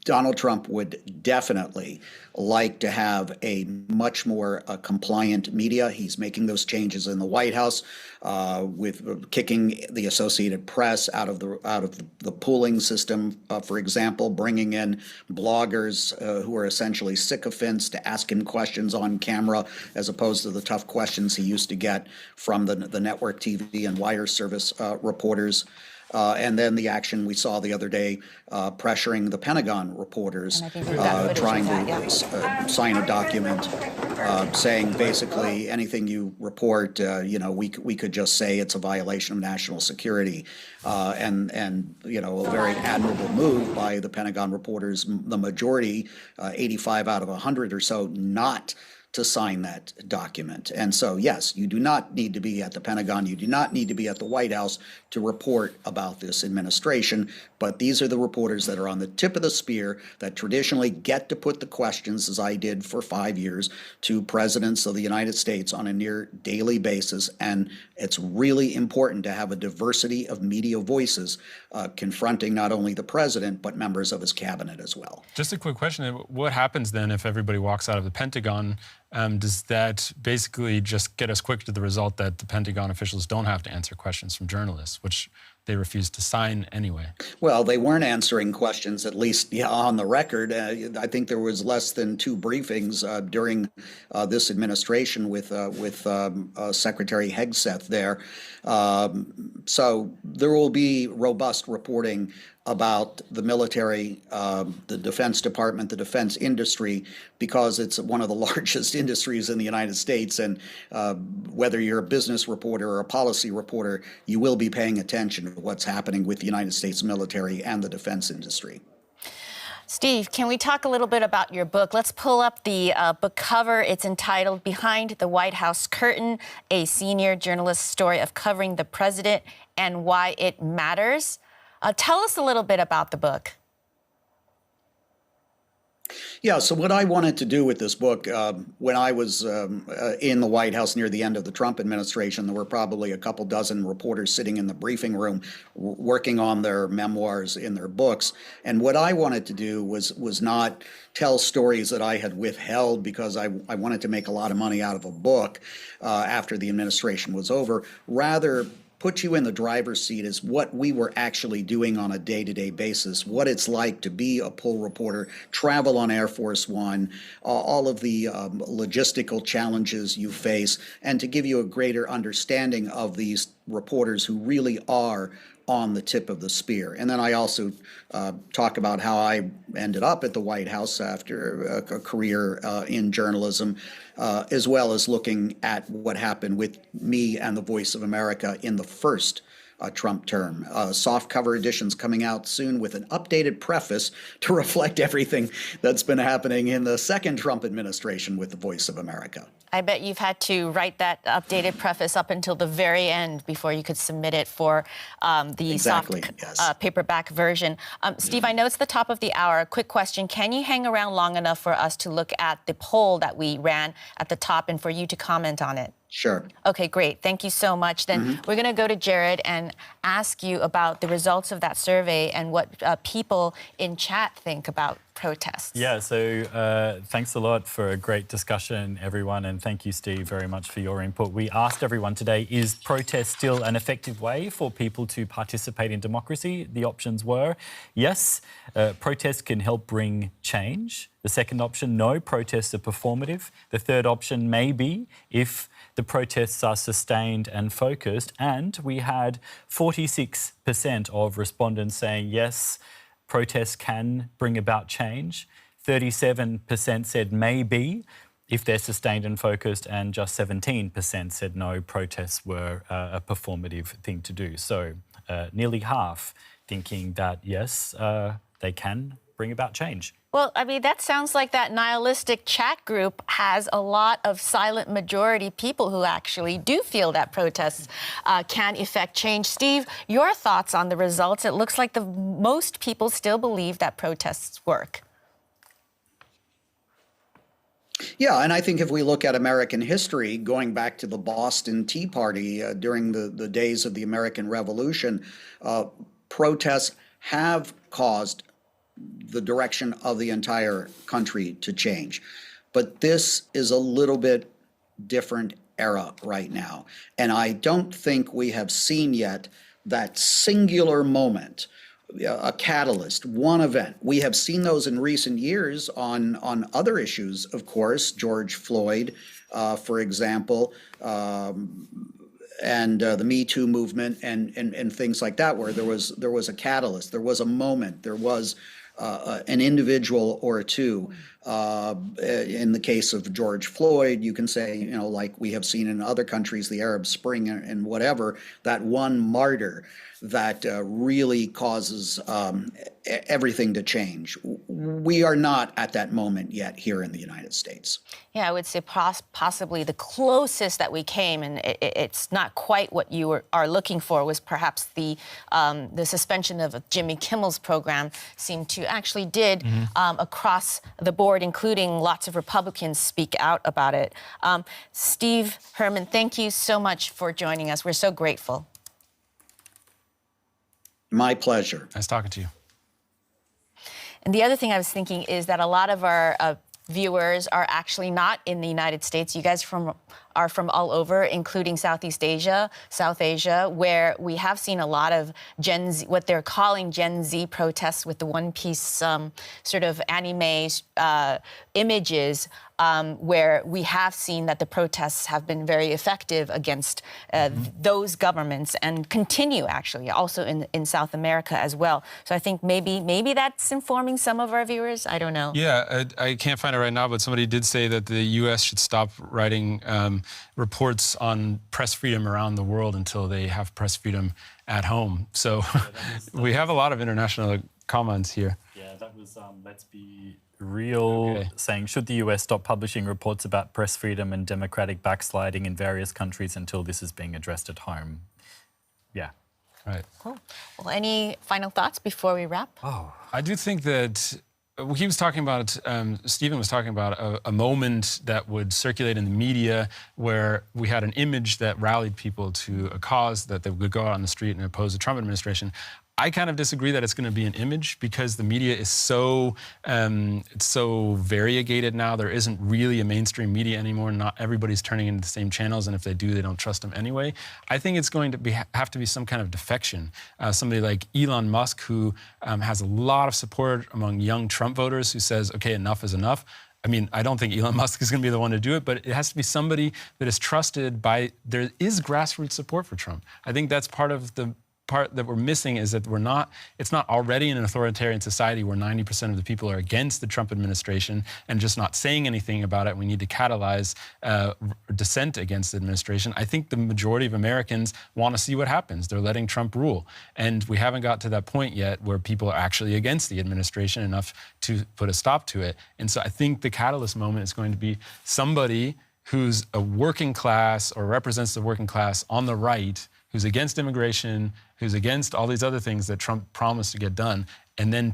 S5: Donald Trump would definitely like to have a much more compliant media. He's making those changes in the White House with kicking the Associated Press out of the pooling system, for example, bringing in bloggers who are essentially sycophants to ask him questions on camera, as opposed to the tough questions he used to get from the network TV and wire service reporters. And then the action we saw the other day, pressuring the Pentagon reporters, trying to sign a document saying basically anything you report, we could just say it's a violation of national security. And a very admirable move by the Pentagon reporters, the majority, 85 out of 100 or so, not to sign that document. And so, yes, you do not need to be at the Pentagon. You do not need to be at the White House to report about this administration. But these are the reporters that are on the tip of the spear that traditionally get to put the questions, as I did for 5 years, to presidents of the United States on a near daily basis. And it's really important to have a diversity of media voices confronting not only the president, but members of his cabinet as well.
S2: Just a quick question. What happens then if everybody walks out of the Pentagon? Does that basically just get us quick to the result that the Pentagon officials don't have to answer questions from journalists, which they refuse to sign anyway? Well,
S5: they weren't answering questions, at least on the record. I think there was less than 2 briefings during this administration with Secretary Hegseth there. So there will be robust reporting about the military, the Defense Department, the defense industry, because it's one of the largest industries in the United States. And whether you're a business reporter or a policy reporter, you will be paying attention to what's happening with the United States military and the defense industry.
S1: Steve, can we talk a little bit about your book? Let's pull up the book cover. It's entitled Behind the White House Curtain, a senior journalist's story of covering the president and why it matters. Tell us a little bit about the book.
S5: Yeah, so what I wanted to do with this book, when I was in the White House near the end of the Trump administration, there were probably a couple dozen reporters sitting in the briefing room working on their memoirs in their books. And what I wanted to do was not tell stories that I had withheld because I wanted to make a lot of money out of a book after the administration was over. Rather, put you in the driver's seat is what we were actually doing on a day-to-day basis, what it's like to be a poll reporter, travel on Air Force One, all of the logistical challenges you face, and to give you a greater understanding of these reporters who really are on the tip of the spear. And then I also talk about how I ended up at the White House after a career in journalism, as well as looking at what happened with me and the Voice of America in the first Trump term. Soft cover editions coming out soon with an updated preface to reflect everything that's been happening in the second Trump administration with the Voice of America.
S1: I bet you've had to write that updated preface up until the very end before you could submit it for the soft paperback version. Steve, I know it's the top of the hour. Quick question. Can you hang around long enough for us to look at the poll that we ran at the top and for you to comment on it?
S5: Sure.
S1: Okay, great. Thank you so much. Then we're going to go to Jared and ask you about the results of that survey and what people in chat think about protests.
S3: Yeah, so thanks a lot for a great discussion, everyone, and thank you, Steve, very much for your input. We asked everyone today, is protest still an effective way for people to participate in democracy? The options were, yes, protests can help bring change. The second option, no, protests are performative. The third option, maybe, if the protests are sustained and focused. And we had 46% of respondents saying, yes, protests can bring about change. 37% said maybe if they're sustained and focused, and just 17% said no, protests were a performative thing to do. So nearly half thinking that, yes, they can bring about change.
S1: Well, I mean, that sounds like that nihilistic chat group has a lot of silent majority people who actually do feel that protests can effect change. Steve, your thoughts on the results? It looks like most people still believe that protests work.
S5: Yeah, and I think if we look at American history, going back to the Boston Tea Party during the days of the American Revolution, protests have caused the direction of the entire country to change. But this is a little bit different era right now. And I don't think we have seen yet that singular moment, a catalyst, one event. We have seen those in recent years on other issues, of course, George Floyd, for example, and the Me Too movement and things like that, where there was a catalyst, there was a moment, there was an individual or two. In the case of George Floyd, you can say, you know, like we have seen in other countries, the Arab Spring and whatever, that one martyr that really causes everything to change. We are not at that moment yet here in the United States.
S1: Yeah, I would say possibly the closest that we came, and it's not quite what you are looking for, was perhaps the suspension of Jimmy Kimmel's program seemed to actually did across the board, including lots of Republicans speak out about it. Steve Herman, thank you so much for joining us. We're so grateful.
S5: My pleasure.
S2: Nice talking to you.
S1: And the other thing I was thinking is that a lot of our viewers are actually not in the United States. You guys are from all over, including Southeast Asia, South Asia, where we have seen a lot of Gen Z, what they're calling Gen Z protests with the one-piece sort of anime images, where we have seen that the protests have been very effective against those governments and continue, actually, also in South America as well. So I think maybe that's informing some of our viewers. I don't know.
S2: Yeah, I can't find it right now, but somebody did say that the U.S. should stop writing reports on press freedom around the world until they have press freedom at home. So we have a lot of international comments here.
S3: Yeah, that was Let's Be Real saying, should the US stop publishing reports about press freedom and democratic backsliding in various countries until this is being addressed at home? Yeah.
S2: Right.
S1: Cool. Well, any final thoughts before we wrap?
S2: I do think that he was talking about, Stephen was talking about a moment that would circulate in the media where we had an image that rallied people to a cause that they would go out on the street and oppose the Trump administration. I kind of disagree that it's going to be an image because the media is so it's so variegated now. There isn't really a mainstream media anymore. Not everybody's turning into the same channels, and if they do, they don't trust them anyway. I think it's going to have to be some kind of defection. Somebody like Elon Musk, who has a lot of support among young Trump voters, who says, "Okay, enough is enough." I mean, I don't think Elon Musk is going to be the one to do it, but it has to be somebody that is trusted by. There is grassroots support for Trump. I think that's part of the part that we're missing is that it's not already in an authoritarian society where 90% of the people are against the Trump administration and just not saying anything about it. We need to catalyze dissent against the administration. I think the majority of Americans want to see what happens. They're letting Trump rule. And we haven't got to that point yet where people are actually against the administration enough to put a stop to it. And so I think the catalyst moment is going to be somebody who's a working class or represents the working class on the right, who's against immigration, who's against all these other things that Trump promised to get done, and then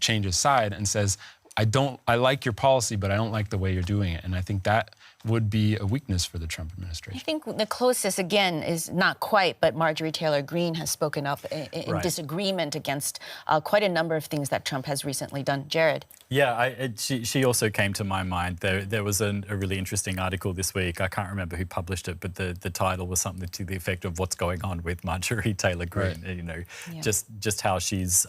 S2: changes side and says, I like your policy, but I don't like the way you're doing it. And I think that would be a weakness for the Trump administration.
S1: I think the closest, again, is not quite, but Marjorie Taylor Greene has spoken up in disagreement against quite a number of things that Trump has recently done. Jared?
S3: Yeah, she also came to my mind. There was a really interesting article this week. I can't remember who published it, but the title was something to the effect of what's going on with Marjorie Taylor Greene. Right. You know, just how she's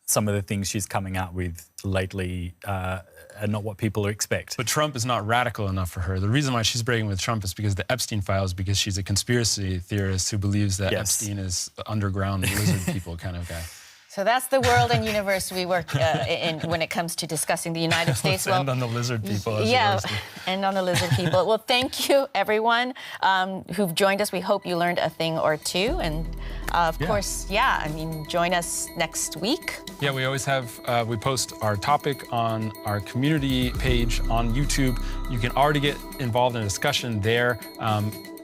S3: some of the things she's coming out with lately are not what people expect.
S2: But Trump is not radical enough for her. The reason why she's breaking with Trump is because the Epstein files, because she's a conspiracy theorist who believes that Epstein is underground lizard people kind of guy.
S1: So that's the world and universe we work in when it comes to discussing the United States.
S2: Let's end on the lizard people.
S1: End on the lizard people. Well, thank you, everyone who've joined us. We hope you learned a thing or two. And of course, I mean, join us next week.
S2: Yeah, we always have, we post our topic on our community page on YouTube. You can already get involved in a discussion there.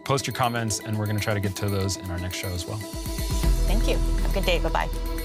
S2: Post your comments, and we're going to try to get to those in our next show as well.
S1: Thank you. Have a good day. Bye-bye.